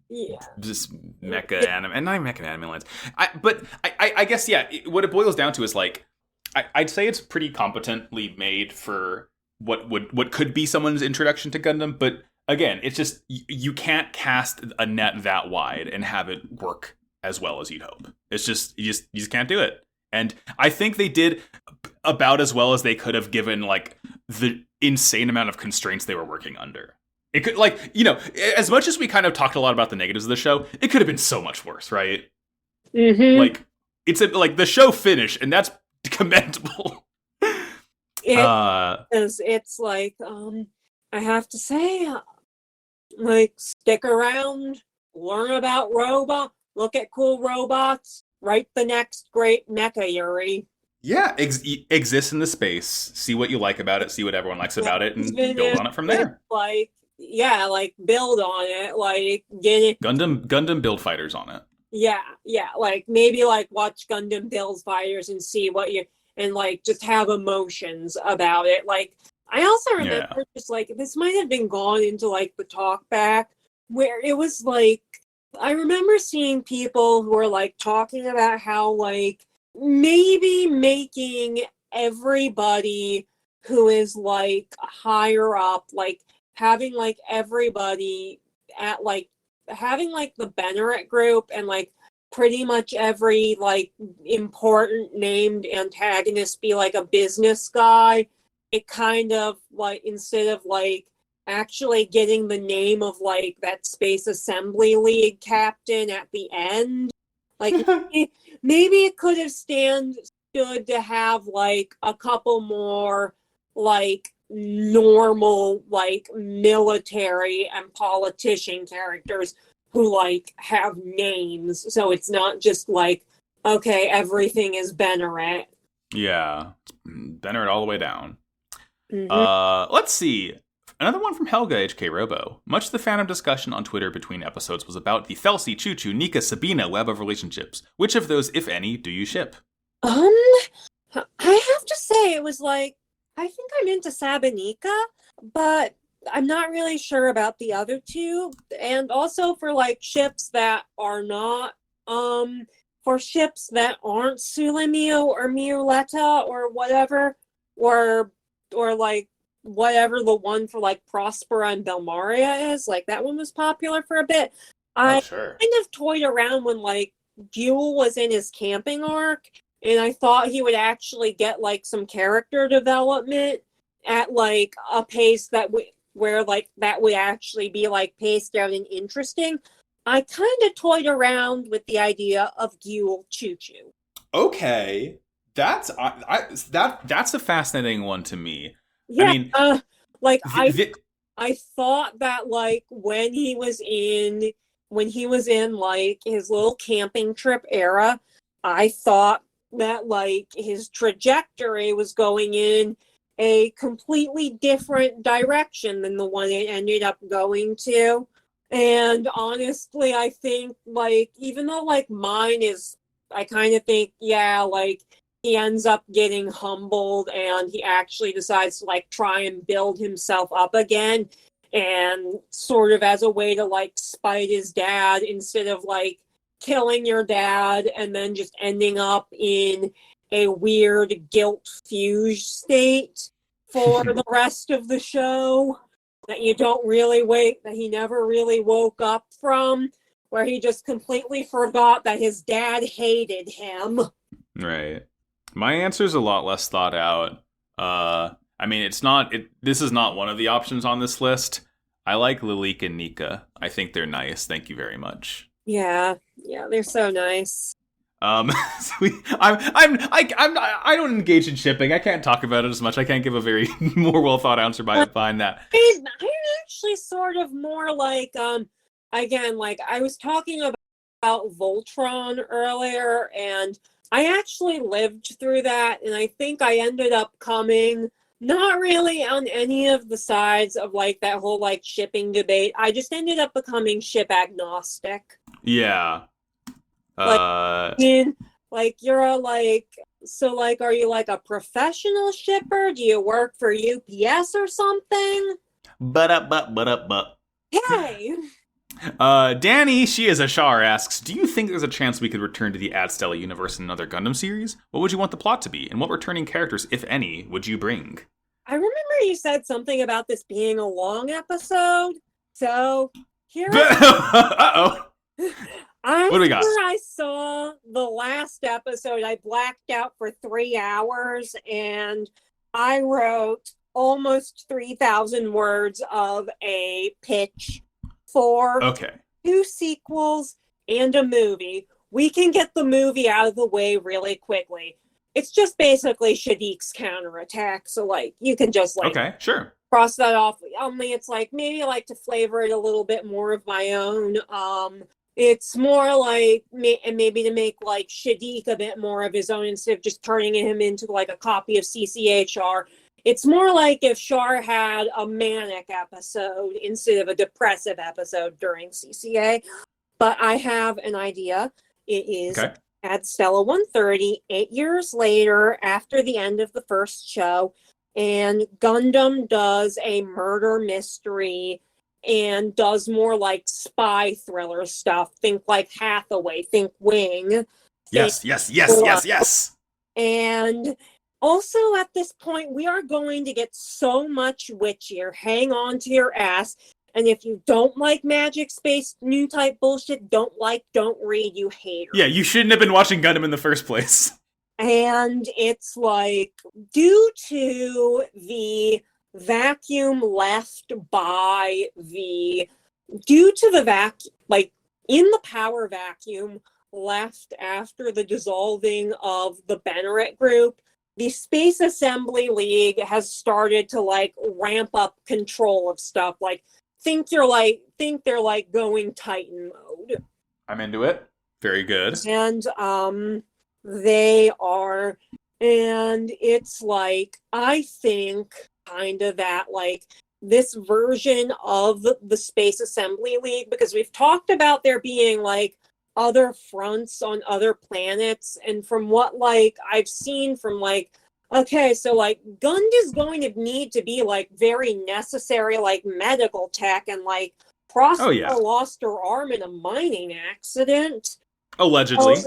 Yeah. just mecha anime, and not mecha anime lens. I guess yeah. What it boils down to is like I'd say it's pretty competently made for what could be someone's introduction to Gundam, but again, it's just you can't cast a net that wide and have it work as well as you'd hope. It's just you just can't do it. And I think they did about as well as they could have given like the insane amount of constraints they were working under. It could like, as much as we kind of talked a lot about the negatives of the show, it could have been so much worse, right? Mm-hmm. Like like the show finished and that's commendable. It's like I have to say, like, stick around, learn about robot, look at cool robots, write the next great mecha Yuri. Yeah, exist in the space, see what you like about it, see what everyone likes about it, and build on it from there. Like, yeah, like build on it, like get it. Gundam build fighters on it. Yeah, like maybe like watch Gundam Build Fighters and see what you and like just have emotions about it. Like I also remember just like this might have been gone into like the talk back where it was like I remember seeing people who were like talking about how like maybe making everybody who is like higher up, like having like everybody at like having like the Benneret group and like pretty much every like important named antagonist be like a business guy. It kind of like instead of like actually getting the name of like that Space Assembly League captain at the end, like maybe it could have stood to have like a couple more like normal like military and politician characters who like have names, so it's not just like okay, everything is Benneret. Yeah, Benneret all the way down. Mm-hmm. Let's see. Another one from Helga HK Robo. Much of the fandom discussion on Twitter between episodes was about the Felsi, Choo Choo, Nika, Sabina web of relationships. Which of those, if any, do you ship? I have to say it was like I think I'm into Sabanika, but I'm not really sure about the other two. And also for like ships that are not for ships that aren't Sulamio or Miuleta or whatever, or like whatever the one for like Prospera and Belmaria is, like that one was popular for a bit. I kind of toyed around when like Buell was in his camping arc, and I thought he would actually get like some character development at like a pace that where like that would actually be like paced out and interesting. I kind of toyed around with the idea of Buell Choo Choo. Okay, that's that's a fascinating one to me. Yeah, I mean, like I thought that like when he was in like his little camping trip era, I thought that like his trajectory was going in a completely different direction than the one it ended up going to. And honestly, I think like even though like mine is I kind of think yeah, like he ends up getting humbled and he actually decides to like try and build himself up again, and sort of as a way to like spite his dad instead of like killing your dad and then just ending up in a weird guilt fugue state for the rest of the show that you don't really that he never really woke up from, where he just completely forgot that his dad hated him. Right. My answer is a lot less thought out. I mean, this is not one of the options on this list. I like Lilik and Nika. I think they're nice. Thank you very much. Yeah, they're so nice. I don't engage in shipping. I can't talk about it as much. I can't give a very more well thought answer behind that. I'm actually sort of more like again, like I was talking about Voltron earlier, and I actually lived through that, and I think I ended up coming Not really on any of the sides of like that whole like shipping debate. I just ended up becoming ship agnostic. Yeah. Like Uh, in like you're a like so like are you like a professional shipper? Do you work for UPS or something? but. Hey, Danny, she is a Shar, asks, do you think there's a chance we could return to the Ad Stella universe in another Gundam series? What would you want the plot to be? And what returning characters, if any, would you bring? I remember you said something about this being a long episode. So here Uh-oh. What do we after got? I saw the last episode, I blacked out for 3 hours and I wrote almost 3,000 words of a pitch for Okay. 2 sequels and a movie. We can get the movie out of the way really quickly. It's just basically Shadik's counterattack. So, like, you can just, like, Okay, sure. cross that off. Only it's like, maybe I like to flavor it a little bit more of my own. It's more like, and maybe to make, like, Shadik a bit more of his own instead of just turning him into, like, a copy of CCHR. It's more like if Char had a manic episode instead of a depressive episode during CCA. But I have an idea. It is Okay. at Stella 130, 8 years later, after the end of the first show, and Gundam does a murder mystery and does more like spy thriller stuff. Think like Hathaway, think Wing. Think Yes. and also at this point, we are going to get so much witchier. Hang on to your ass. And if you don't like Magic Space new type bullshit, don't read, you hater. Yeah, you shouldn't have been watching Gundam in the first place. And it's like, due to the vacuum left by the, due to the like, in the power vacuum left after the dissolving of the Benneret group, the Space Assembly League has started to like ramp up control of stuff. Like, think they're like going Titan mode. I'm into it. Very good. And they are, and it's like, I think kind of that like this version of the Space Assembly League, because we've talked about there being like other fronts on other planets, and from what like I've seen from like, okay, so like Gund is going to need to be like very necessary like medical tech, and like Prospero lost her arm in a mining accident. Allegedly.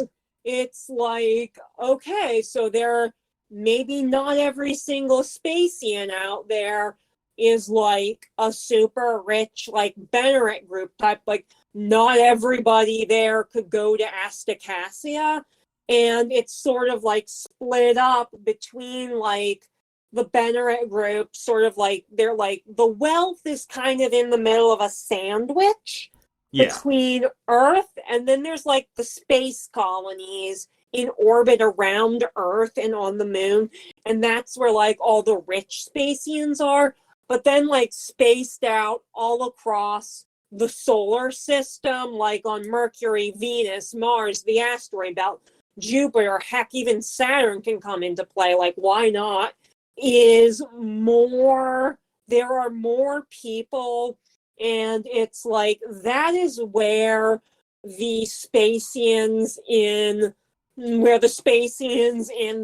It's like, okay, so there maybe not every single Spacian out there is like a super rich like Benneret group type. Like not everybody there could go to Astacassia, and it's sort of like split up between like the Benneret group, sort of like they're like the wealth is kind of in the middle of a sandwich between Earth, and then there's like the space colonies in orbit around Earth and on the moon, and that's where like all the rich Spacians are. But then like spaced out all across the solar system, like on Mercury, Venus, Mars, the asteroid belt, Jupiter, heck, even Saturn can come into play. Like, why not? Is more, there are more people, and it's like that is where the Spacians in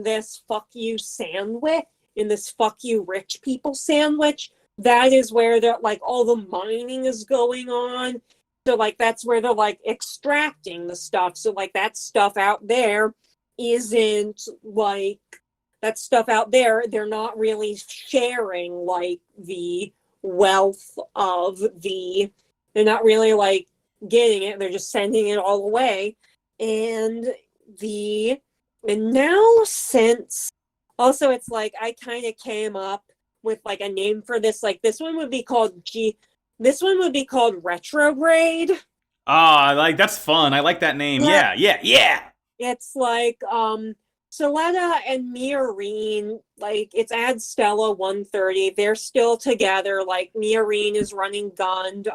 this fuck you sandwich, in this fuck you rich people sandwich, that is where they're like all the mining is going on. So like that's where they're like extracting the stuff. So like that stuff out there isn't like, that stuff out there, they're not really sharing like the wealth of the, they're not really like getting it, they're just sending it all away. And now since also it's like I kind of came up with like a name for this, like this one would be called Retrograde. Like that's fun. I like that name. Yeah. It's like Soletta and Miorine, like it's Ad Stella 130. They're still together. Like Miorine is running Gund.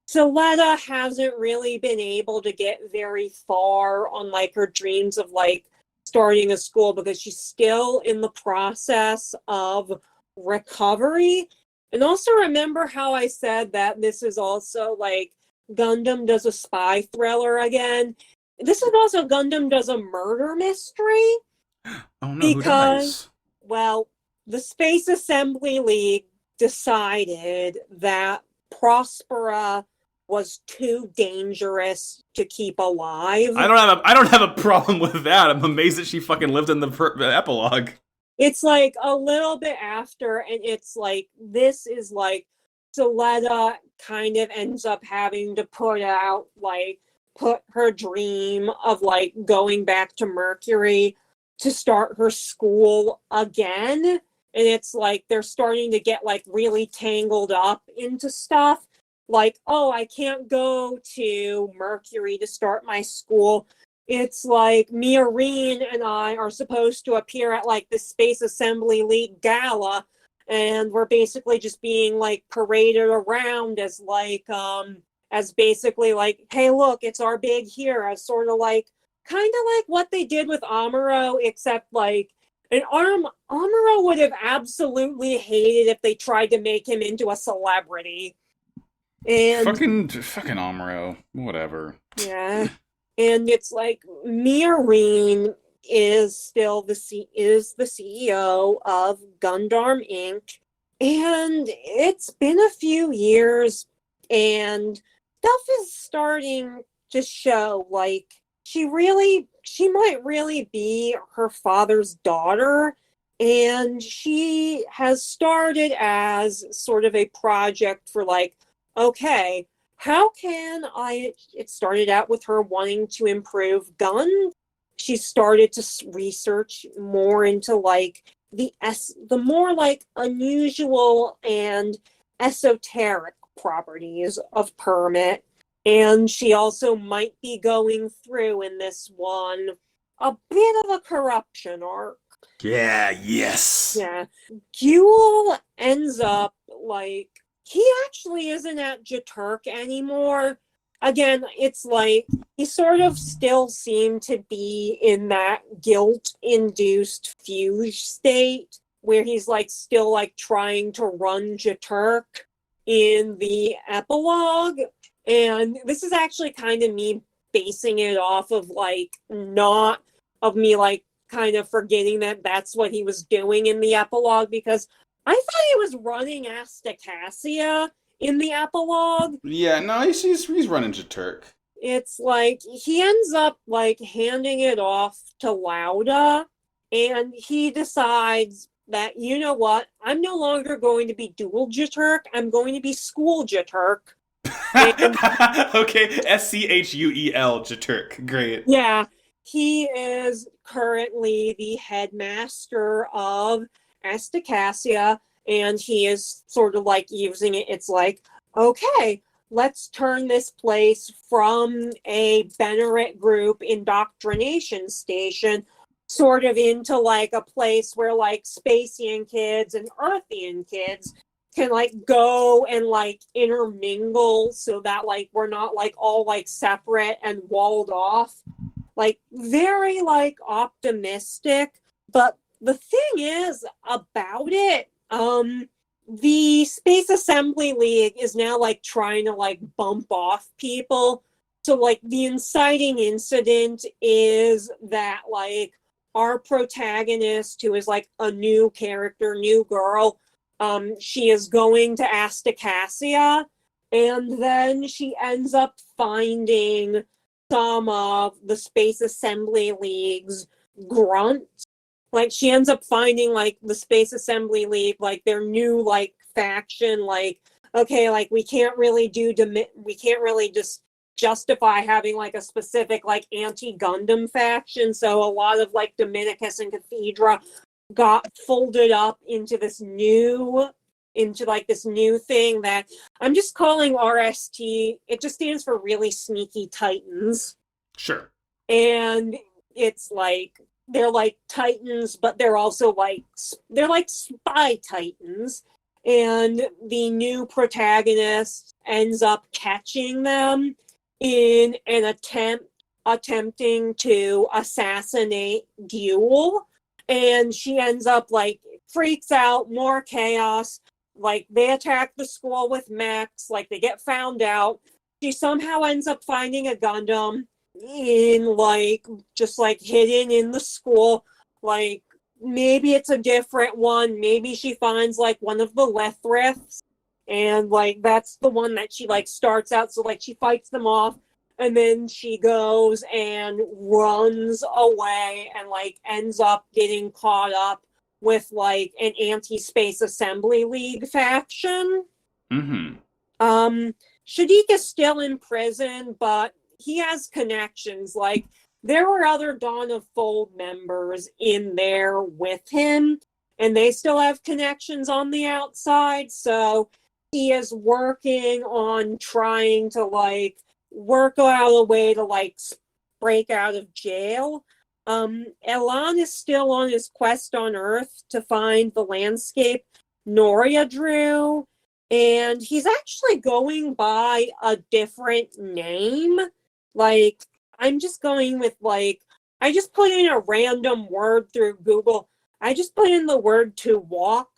Soletta hasn't really been able to get very far on like her dreams of like starting a school because she's still in the process of recovery. And also remember how I said that this is also like Gundam does a spy thriller again. This is also Gundam does a murder mystery Oh no, who because, dies? well, the Space Assembly League decided that Prospera was too dangerous to keep alive. I don't have a problem with that. I'm amazed that she fucking lived in the epilogue. It's like a little bit after, and it's like this is like Soletta kind of ends up having to put her dream of like going back to Mercury to start her school again. And it's like they're starting to get like really tangled up into stuff. Like, oh, I can't go to Mercury to start my school. It's like Miorine and I are supposed to appear at like the Space Assembly League gala, and we're basically just being like paraded around as basically like, hey, look, it's our big hero, sort of like kind of like what they did with Amuro, except like Amuro would have absolutely hated if they tried to make him into a celebrity. And Fucking Amuro. Whatever. yeah. And it's like Miorine is still the CEO of Gundam Inc. And it's been a few years, and stuff is starting to show like she might really be her father's daughter, and she has started as sort of a project for like, okay, how can it started out with her wanting to improve guns. She started to research more into like the more like unusual and esoteric properties of permit. And she also might be going through in this one a bit of a corruption arc. Yeah, yes. Yeah. Guel ends up like he actually isn't at Jaturk anymore. Again, it's like he sort of still seemed to be in that guilt-induced fugue state where he's like still like trying to run Jaturk in the epilogue. And this is actually kind of me basing it off of like not of me like kind of forgetting that that's what he was doing in the epilogue, because I thought he was running Astacassia in the epilogue. Yeah, no, he's running to Turk. It's like he ends up like handing it off to Lauda, and he decides that, you know what, I'm no longer going to be dual Jaturk, I'm going to be school Jaturk. And Okay, SCHUEL Jaturk. Great. yeah, he is currently the headmaster of Astacassia, and he is sort of like using it. It's like, okay, let's turn this place from a Benneret group indoctrination station sort of into like a place where like Spacian kids and Earthian kids can like go and like intermingle so that like we're not like all like separate and walled off. Like very like optimistic. But the thing is about it, the Space Assembly League is now like trying to like bump off people. So like the inciting incident is that like our protagonist, who is like a new character, new girl, she is going to Astacassia, and then she ends up finding some of the Space Assembly League's grunts. Like she ends up finding like the Space Assembly League, like their new like faction, like, okay, like we can't really just justify having like a specific like anti-Gundam faction. So a lot of like Dominicus and Cathedra got folded up into this new thing that I'm just calling RST. It just stands for Really Sneaky Titans. Sure. And it's like they're like Titans, but they're also like spy Titans. And the new protagonist ends up catching them in an attempt attempting to assassinate Buell, and she ends up like freaks out, more chaos. Like they attack the school with mechs, like they get found out. She somehow ends up finding a Gundam in like just like hidden in the school. Like maybe it's a different one. Maybe she finds like one of the Lethriths, and like that's the one that she like starts out. So like she fights them off, and then she goes and runs away and like ends up getting caught up with like an anti-space assembly league faction. Mm-hmm. Shadiq is still in prison, but he has connections. Like there were other Dawn of Fold members in there with him, and they still have connections on the outside. So he is working on trying to like work out a way to like break out of jail. Elan is still on his quest on Earth to find the landscape Noria drew, and he's actually going by a different name. Like, I'm just going with like, I just put in a random word through Google. I just put in the word to walk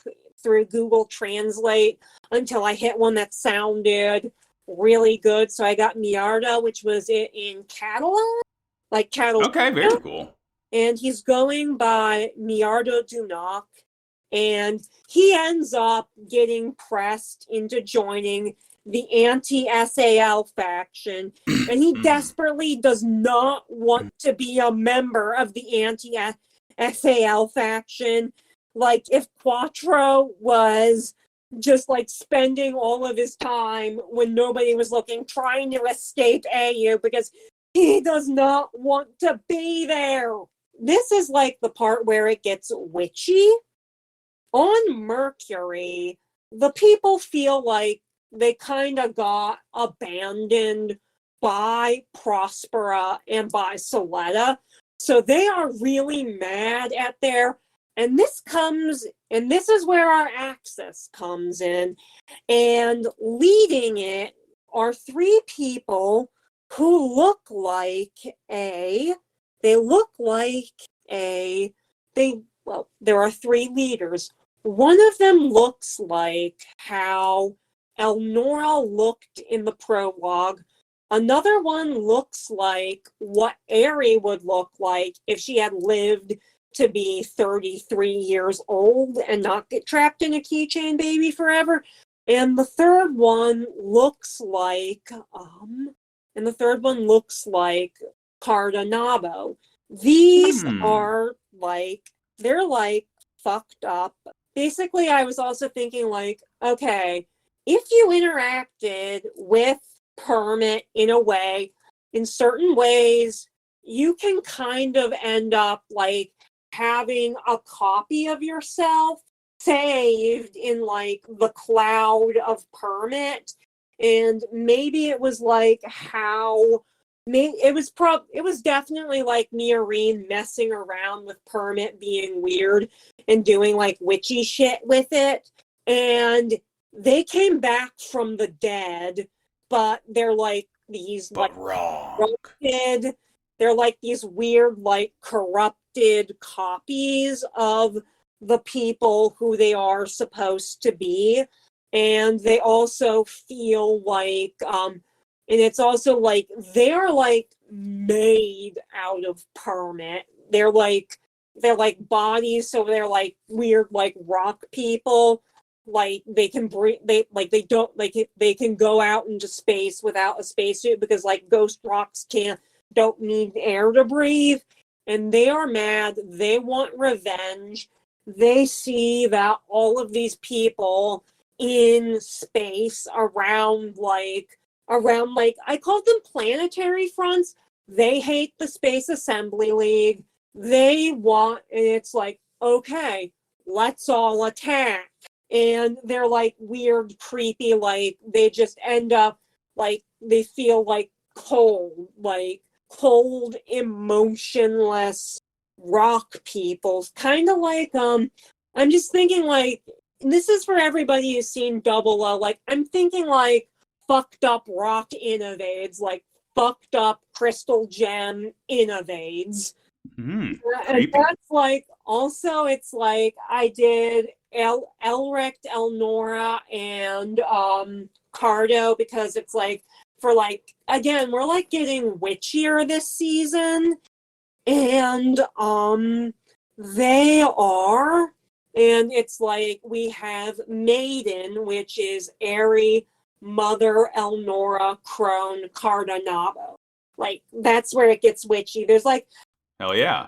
through Google Translate until I hit one that sounded really good. So I got Miarda, which was in Catalan, like Catalan. Okay, very cool. And he's going by Miardo Dunoc, and he ends up getting pressed into joining the anti-SAL faction, and he desperately does not want to be a member of the anti-SAL faction. Like, if Quattro was just like spending all of his time when nobody was looking, trying to escape AU because he does not want to be there. This is like the part where it gets witchy. On Mercury, the people feel like they kind of got abandoned by Prospera and by Soletta. So they are really mad at their, and this is where our Axis comes in. And leading it are three people who look like there are three leaders. One of them looks like how Elnora looked in the prologue. Another one looks like what Aerie would look like if she had lived to be 33 years old and not get trapped in a keychain baby forever. And the third one looks like Carda Nabo. These are like, they're like fucked up. Basically, I was also thinking like, okay, if you interacted with Permit in a way, in certain ways, you can kind of end up like having a copy of yourself saved in like the cloud of Permit. And maybe it was like how it was definitely like Miorine messing around with Permit being weird and doing like witchy shit with it. And they came back from the dead, but they're like these like corrupted, they're like these weird like corrupted copies of the people who they are supposed to be. And they also feel like and it's also like they're like made out of Permit. They're like bodies, so they're like weird like rock people. Like they can breathe, they can go out into space without a spacesuit because like ghost rocks don't need air to breathe. And they are mad. They want revenge. They see that all of these people in space around I called them planetary fronts. They hate the Space Assembly League. They want, and it's like, okay, let's all attack. And they're like weird, creepy, like they just end up like they feel like cold, emotionless rock people. Kind of like I'm just thinking like this is for everybody who's seen Double O. Like I'm thinking like fucked up rock innovades, like fucked up crystal gem innovades. And Creepy. that's like, also, it's like I did Elric, Elnora, and Cardo, because it's like, for like, again, we're like getting witchier this season. And they are, and it's like we have Maiden, which is Aerie, Mother, Elnora, Crone, Cardinabo. Like, that's where it gets witchy. There's like, Hell yeah.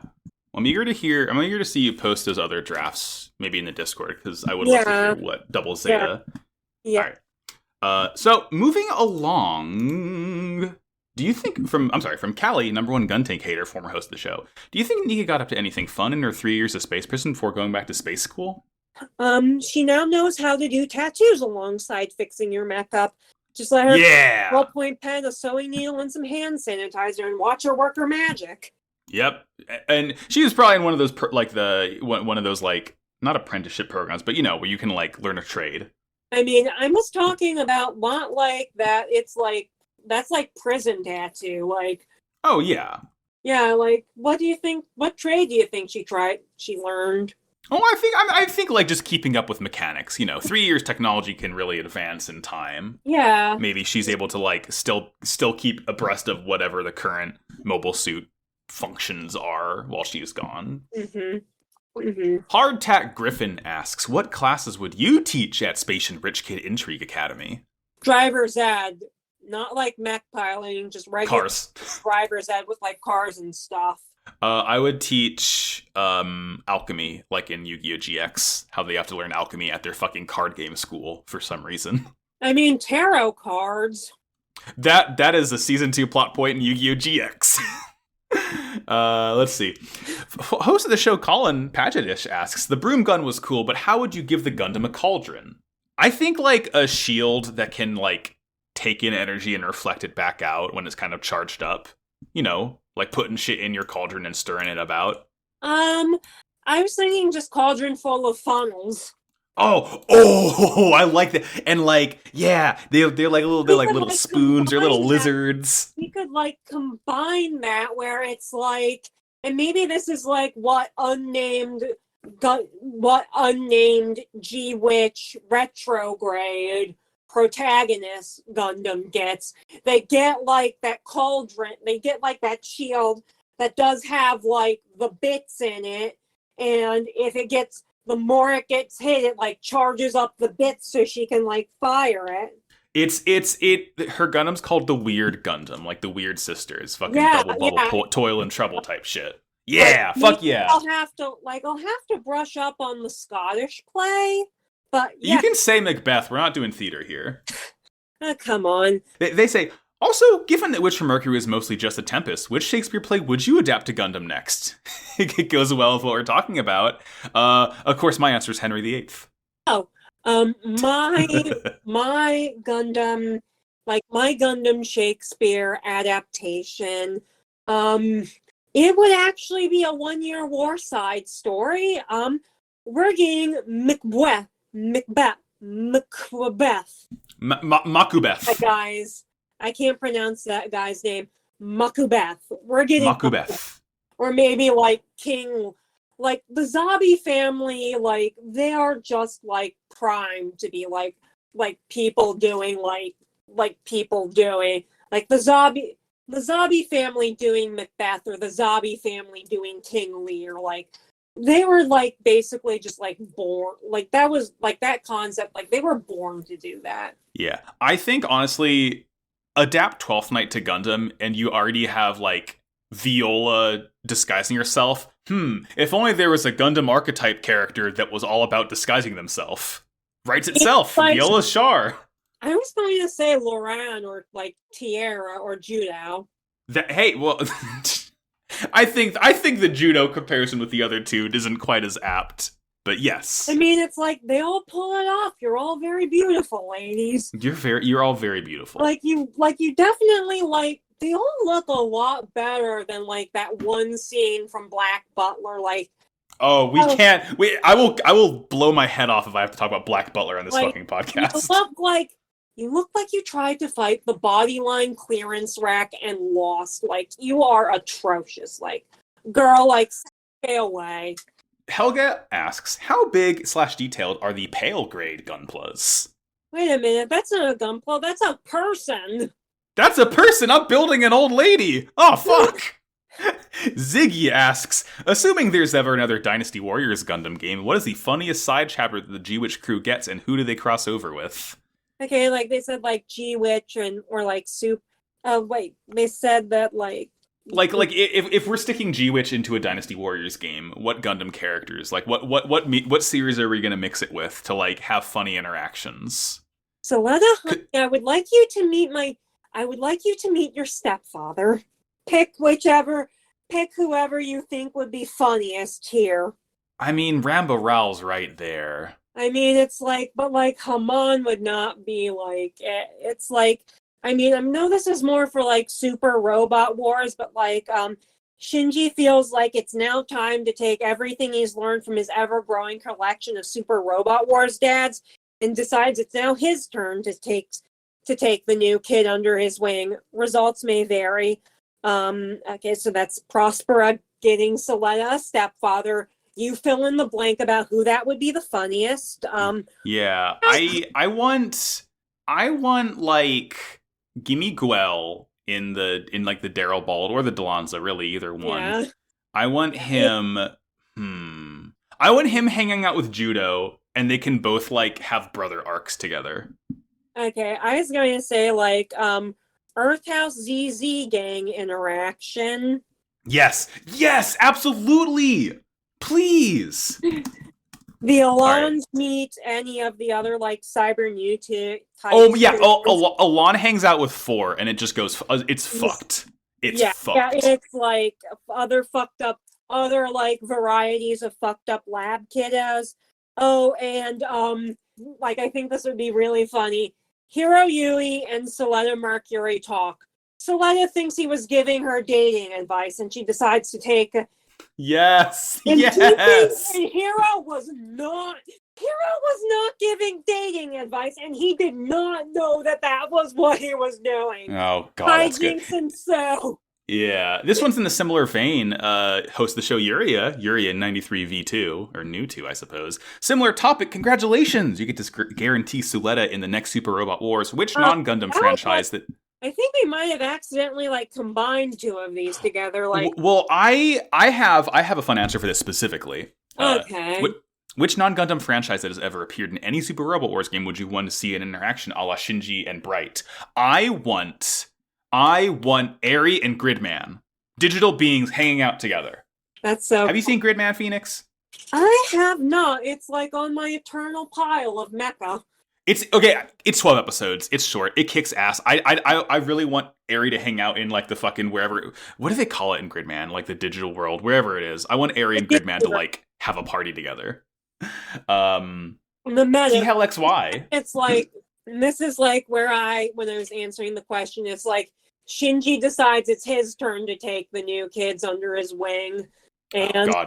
I'm eager to see you post those other drafts, maybe in the Discord, because I would love to yeah, hear what Double Zeta. yeah. All right. So moving along, do you think from Callie, number one gun tank hater, former host of the show, do you think Nika got up to anything fun in her 3 years of space prison before going back to space school? She now knows how to do tattoos alongside fixing your makeup. Just let her ballpoint pen, a sewing needle, and some hand sanitizer, and watch her work her magic. Yep, and she was probably in one of those one of those like, not apprenticeship programs, but where you can like learn a trade. I mean, I was talking about not like that. It's like, that's like prison tattoo. Like, oh yeah, like, what do you think? What trade do you think she learned? Oh, I think like just keeping up with mechanics. 3 years technology can really advance in time. Yeah. Maybe she's able to like still keep abreast of whatever the current mobile suit functions are while she's gone. Hardtack Griffin asks, what classes would you teach at Space and Rich Kid Intrigue Academy? Driver's ed. Not like mech piloting, just regular cars. Driver's ed with like cars and stuff. I would teach alchemy, like in Yu-Gi-Oh! GX, how they have to learn alchemy at their fucking card game school for some reason. I mean, tarot cards. That is a season 2 plot point in Yu-Gi-Oh! GX. Let's see. Host of the show, Colin Pagetish, asks, the broom gun was cool, but how would you give the Gundam a cauldron? I think like a shield that can like take in energy and reflect it back out when it's kind of charged up. Like putting shit in your cauldron and stirring it about. I was thinking just cauldron full of funnels. Oh, I like that. And like, yeah, they're like little spoons or little lizards. We could like combine that where it's like, and maybe this is like what unnamed G-Witch retrograde protagonist Gundam gets. They get like that cauldron, they get like that shield that does have like the bits in it, and if it gets, the more it gets hit, it like charges up the bits so she can like fire it. Her Gundam's called the Weird Gundam, like the Weird Sisters, fucking double bubble toil and trouble type shit. Yeah, fuck yeah. I'll have to brush up on the Scottish play. But yeah. You can say Macbeth. We're not doing theater here. Come on. They say, also, given that Witch from Mercury is mostly just a Tempest, which Shakespeare play would you adapt to Gundam next? It goes well with what we're talking about. Of course, my answer is Henry VIII. Oh, my Gundam, like my Gundam Shakespeare adaptation, it would actually be a one-year war side story. We're getting Macbeth. Makubeth. Guys, I can't pronounce that guy's name. Makubeth. We're getting Makubeth. Or maybe like King, like the Zabi family, like they are just like primed to be like people doing like people doing like the Zabi family doing Macbeth, or the Zabi family doing King Lear. Like they were like basically just like born, like that was like that concept, like they were born to do that. Yeah, I think honestly, adapt 12th Night to Gundam and you already have like Viola disguising herself. If only there was a Gundam archetype character that was all about disguising themselves. Writes itself. Like, Viola Char. I was going to say Loran or like Tierra or Judo. Hey, well, I think the Judo comparison with the other two isn't quite as apt. But yes. I mean, it's like they all pull it off. You're all very beautiful, ladies. You're all very beautiful. Like you definitely like, they all look a lot better than like that one scene from Black Butler. Like, I will blow my head off if I have to talk about Black Butler on this fucking podcast. You look like You look like you tried to fight the bodyline clearance rack and lost. Like, you are atrocious. Like, girl, like, stay away. Helga asks, how big slash detailed are the pale grade gunplas? Wait a minute, that's not a gunpla, that's a person. That's a person! I'm building an old lady! Oh, fuck! Ziggy asks, assuming there's ever another Dynasty Warriors Gundam game, what is the funniest side chapter that the G-Witch crew gets, and who do they cross over with? Okay, like they said, like G-Witch and or like Soup. Wait, they said that like if we're sticking G-Witch into a Dynasty Warriors game, what Gundam characters, like what series are we gonna mix it with to like have funny interactions? Soletta, I would like you to meet your stepfather. Pick whoever you think would be funniest here. I mean, Rambo Rowell's right there. I mean, it's like, but like Haman would not be like, it's like, I mean, I know this is more for like Super Robot Wars, but like, Shinji feels like it's now time to take everything he's learned from his ever-growing collection of Super Robot Wars dads and decides it's now his turn to take the new kid under his wing. Results may vary. Okay, so that's Prospera getting Soletta a stepfather. You fill in the blank about who that would be the funniest. Yeah, I want like gimme Guel in like the Daryl Bald or the Delanza, really either one. Yeah. I want him. I want him hanging out with Judo, and they can both like have brother arcs together. Okay, I was going to say like Earth House ZZ gang interaction. Yes, absolutely. Please. The Alans meet any of the other like Cyber Mutant types. Oh yeah, Alan hangs out with 4 and it just goes, it's fucked. It's fucked. Yeah, it's like other like varieties of fucked up lab kiddos. Oh, and like I think this would be really funny. Hiro Yui and Soletta Mercury talk. Soletta thinks he was giving her dating advice and she decides to take Yes. And yes. And Hiro was not giving dating advice, and he did not know that was what he was doing. Oh God, that's good. And so. Yeah, this one's in a similar vein. Host of the show Yuria 93 V2 or new 2, I suppose. Similar topic. Congratulations, you get to guarantee Suletta in the next Super Robot Wars. Which non-Gundam franchise that? I think we might have accidentally like combined 2 of these together. Like, well, I have a fun answer for this specifically. Okay. Which non-Gundam franchise that has ever appeared in any Super Robot Wars game would you want to see an interaction a la Shinji and Bright? I want Eri and Gridman, digital beings hanging out together. That's so. Have you seen Gridman Phoenix? I have not. It's like on my eternal pile of mecha. It's okay. It's 12 episodes. It's short. It kicks ass. I really want Eri to hang out in like the fucking wherever. What do they call it in Gridman? Like the digital world, wherever it is. I want Eri and Gridman to like have a party together. The meta. Hell XY. It's like this is like when I was answering the question. It's like Shinji decides it's his turn to take the new kids under his wing, and no.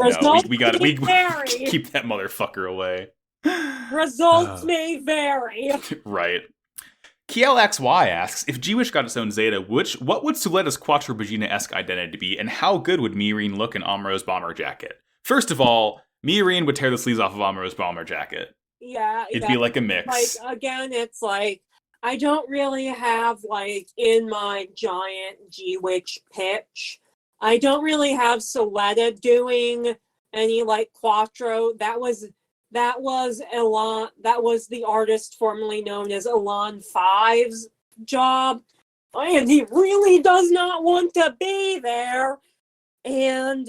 We keep that motherfucker away. Results may vary. Right. KLXY asks, if G-Wish got its own Zeta, what would Suletta's Quattro Vagina-esque identity be, and how good would Mirin look in Amuro's bomber jacket? First of all, Mirin would tear the sleeves off of Amuro's bomber jacket. Yeah. It'd be like a mix. Like, again, it's like, I don't really have, like, in my giant G-Witch pitch, I don't really have Suletta doing any, like, Quattro. That was Elan. That was the artist formerly known as Elan 5's job, and he really does not want to be there. And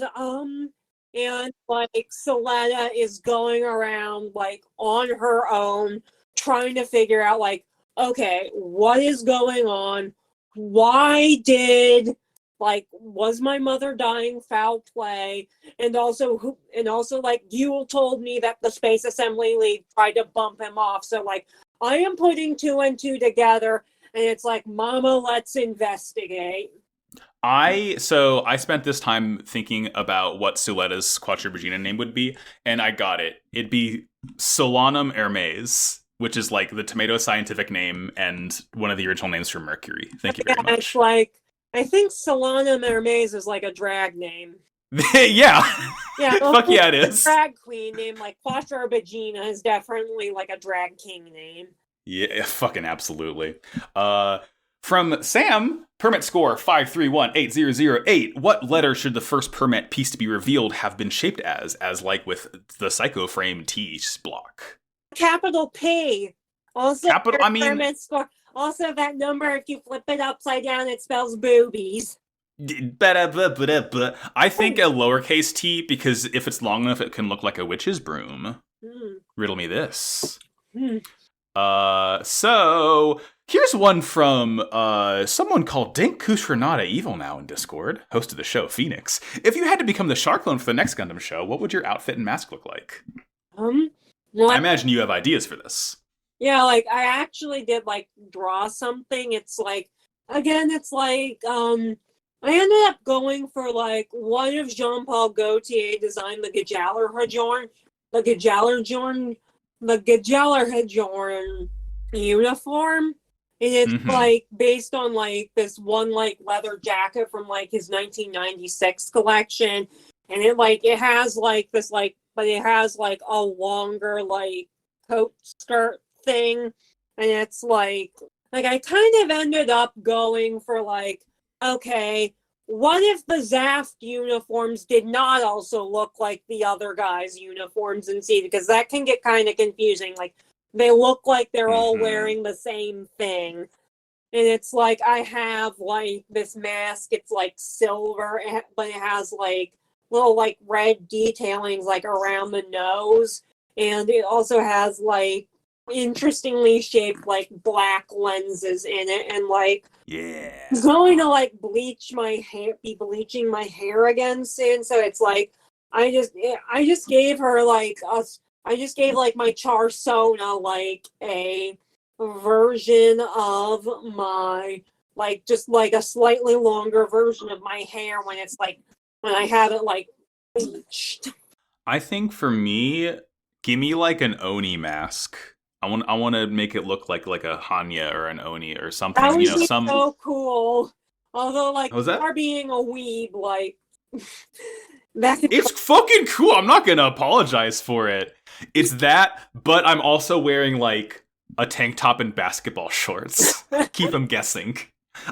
like Suletta is going around like on her own, trying to figure out like, okay, what is going on? Why was my mother dying foul play? And also like Yule told me that the Space Assembly League tried to bump him off. So like I am putting 2 and 2 together, and it's like, Mama, let's investigate. I spent this time thinking about what Suletta's Quattro Vagina name would be, and I got it. It'd be Solanum Hermes. which is like the tomato scientific name and one of the original names for Mercury. Thank you very Yeah, it's much. like, I think Solana Mermaze is like a drag name. Yeah. Yeah, Fuck yeah, it a is. drag queen named like Quattro Bagina is definitely like a drag king name. Yeah, fucking absolutely. From Sam, permit score 5318008. What letter should the first permit piece to be revealed have been shaped as like with the Psycho Frame T block? Capital P. Also, Capital, I mean, permit score. Also, that number, if you flip it upside down, it spells boobies. I think a lowercase t, because if it's long enough, it can look like a witch's broom. Riddle me this. So here's one from someone called Dink Kushranada Evil Now in Discord, host of the show, Phoenix. If you had to become the shark clone for the next Gundam show, what would your outfit and mask look like? I imagine you have ideas for this. Yeah, like I actually did like draw something. It's like, again, it's like I ended up going for like one of Jean-Paul Gaultier designed the Gajallarhorn uniform. And it's like based on like this one like leather jacket from like his 1996 collection. And it has like this like, but it has like a longer like coat skirt thing. And it's like I kind of ended up going for like, okay, what if the Zaft uniforms did not also look like the other guys' uniforms in C? Because that can get kind of confusing. Like, they look like they're all wearing the same thing. And it's like, I have, like, this mask. It's, like, silver, but it has, like, little, like, red detailings, like, around the nose. And it also has, like, interestingly shaped like black lenses in it, and like I'm going to like be bleaching my hair again soon. So it's like I just gave her like I just gave like my Charsona like a version of my like just like a slightly longer version of my hair when I have it like bleached. I think for me, give me like an Oni mask. I want to make it look like a Hanya or an Oni or something. That would be so cool. Although, like, you are being a weeb, like, it's fucking cool. I'm not gonna apologize for it. It's that, but I'm also wearing like a tank top and basketball shorts. Keep them guessing.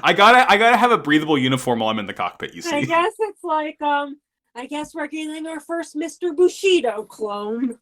I gotta have a breathable uniform while I'm in the cockpit. You see? I guess it's like I guess we're getting our first Mr. Bushido clone.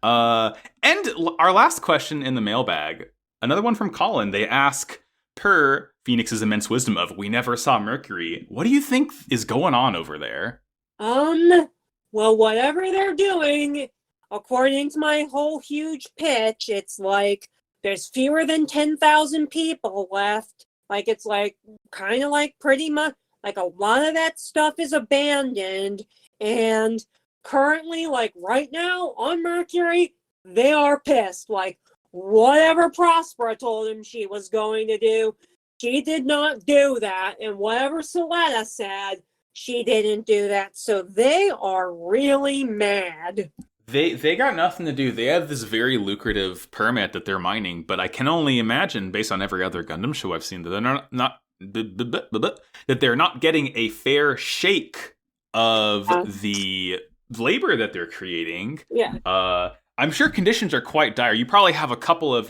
And our last question in the mailbag, another one from Colin. They ask, per Phoenix's immense wisdom of we never saw Mercury, what do you think is going on over there? Well, whatever they're doing, according to my whole huge pitch, it's like there's fewer than 10,000 people left. Like, it's like kind of like pretty much like a lot of that stuff is abandoned, and currently, like right now on Mercury, they are pissed. Like, whatever Prospera told him she was going to do, she did not do that. And whatever Soletta said, she didn't do that. So they are really mad. They got nothing to do. They have this very lucrative permit that they're mining, but I can only imagine, based on every other Gundam show I've seen, that they're not getting a fair shake of the labor that they're creating. I'm sure conditions are quite dire. You probably have a couple of,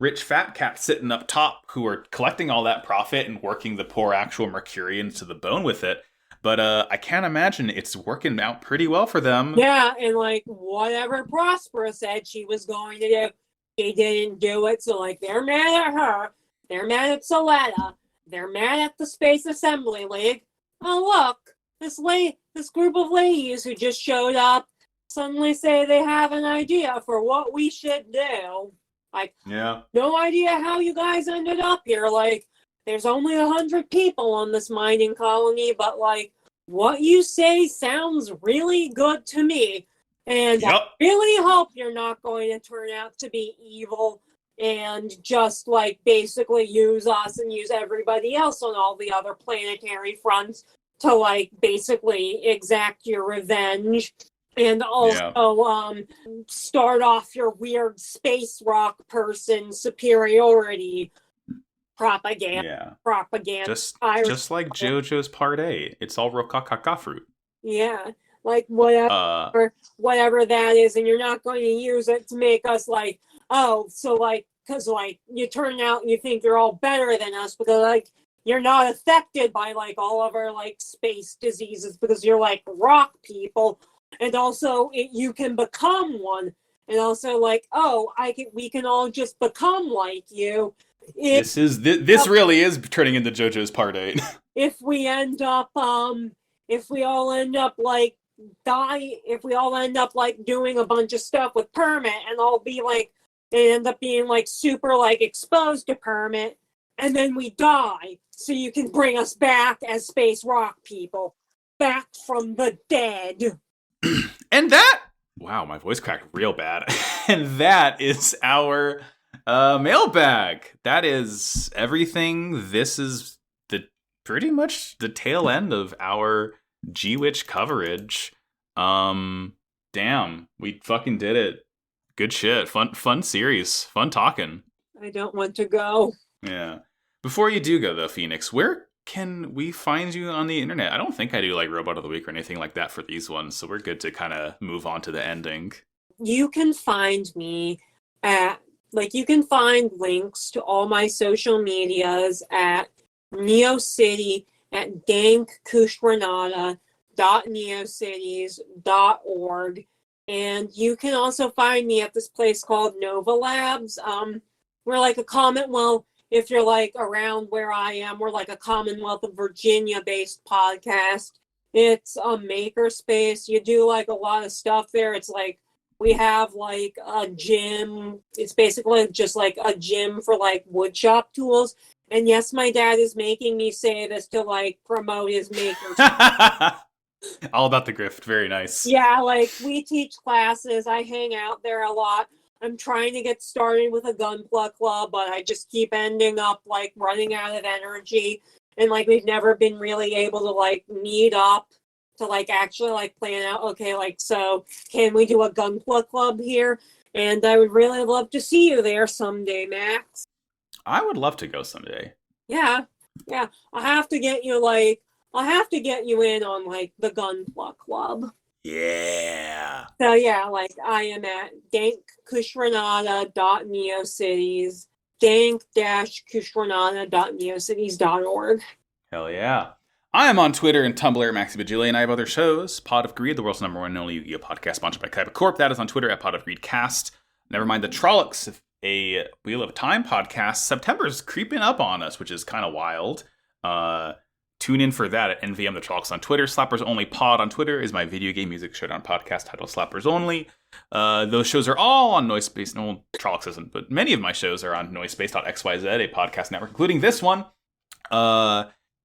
rich fat cats sitting up top who are collecting all that profit and working the poor actual Mercurians to the bone with it. But I can't imagine it's working out pretty well for them. Yeah, and like whatever Prospera said she was going to do, she didn't do it. So like they're mad at her. They're mad at Soletta. They're mad at the Space Assembly League. Oh look, this group of ladies who just showed up suddenly say they have an idea for what we should do. Like, no idea how you guys ended up here. Like, there's only 100 people on this mining colony, but like, what you say sounds really good to me. And I really hope you're not going to turn out to be evil and just like basically use us and use everybody else on all the other planetary fronts to like basically exact your revenge. And Yeah. also start off your weird space rock person superiority propaganda. Yeah. Propaganda. Just like JoJo's Part 8. It's all rokakaka fruit. Yeah. Like whatever that is, and you're not going to use it to make us like, oh, so like, because like you turn out and you think you're all better than us because like you're not affected by like all of our like space diseases because you're like rock people, and also you can become one, and also like, oh, we can all just become like you. This really is turning into JoJo's Part 8. If we end up if we all end up like if we all end up like doing a bunch of stuff with Permit and all be like end up being like super like exposed to Permit, and then we die so you can bring us back as space rock people back from the dead. And that, wow, my voice cracked real bad. And that is our mailbag. That is everything. This is pretty much the tail end of our G-Witch coverage. Damn, we fucking did it. Good shit. Fun series. Fun talking. I don't want to go. Yeah. Before you do go though, Phoenix, where can we find you on the internet? I don't think I do like Robot of the Week or anything like that for these ones, so we're good to kind of move on to the ending. You can find me at you can find links to all my social medias at NeoCity at dankkushranada.neocities.org. And you can also find me at this place called Nova Labs. We're like if you're like around where I am, we're like a Commonwealth of Virginia based podcast. It's a makerspace. You do like a lot of stuff there. It's like we have like a gym. It's basically just like a gym for like woodshop tools. And yes, my dad is making me say this to like promote his makers. All about the grift. Very nice. Yeah, like we teach classes. I hang out there a lot. I'm trying to get started with a gunpla club, but I just keep ending up like running out of energy. And like we've never been really able to like meet up to like actually like plan out, okay, like so can we do a gunpla club here? And I would really love to see you there someday, Max. I would love to go someday. Yeah. I'll have to get you in on like the gunpla club. Yeah. So yeah, like I am at dankkushranada.neocities, dank-kushranada.neocities.org. Hell yeah. I am on Twitter and Tumblr at Maxi Bajillion, and I have other shows. Pod of Greed, the world's #1 and only Yu-Gi-Oh! Podcast sponsored by Kaiba Corp. That is on Twitter at Pod of Greed Cast. Never mind the Trollocs, a Wheel of Time podcast. September's creeping up on us, which is kind of wild. Tune in for that at NVM the Trollocs on Twitter. Slappers Only Pod on Twitter is my video game music showdown podcast titled Slappers Only. Those shows are all on Noisepace. No, Trollocs isn't, but many of my shows are on Noisepace.xyz, a podcast network, including this one.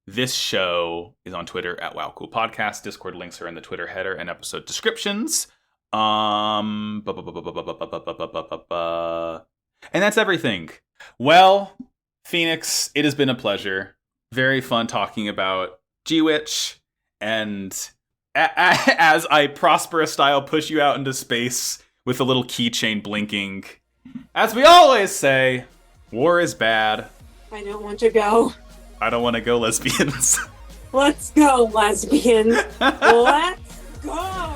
This show is on Twitter at Wow Cool Podcast. Discord links are in the Twitter header and episode descriptions. And that's everything. Well, Phoenix, it has been a pleasure. Very fun talking about G-Witch, and as I prosperous style push you out into space with a little keychain blinking, as we always say, war is bad. I don't want to go. I don't want to go, lesbians. Let's go, lesbians. Let's go.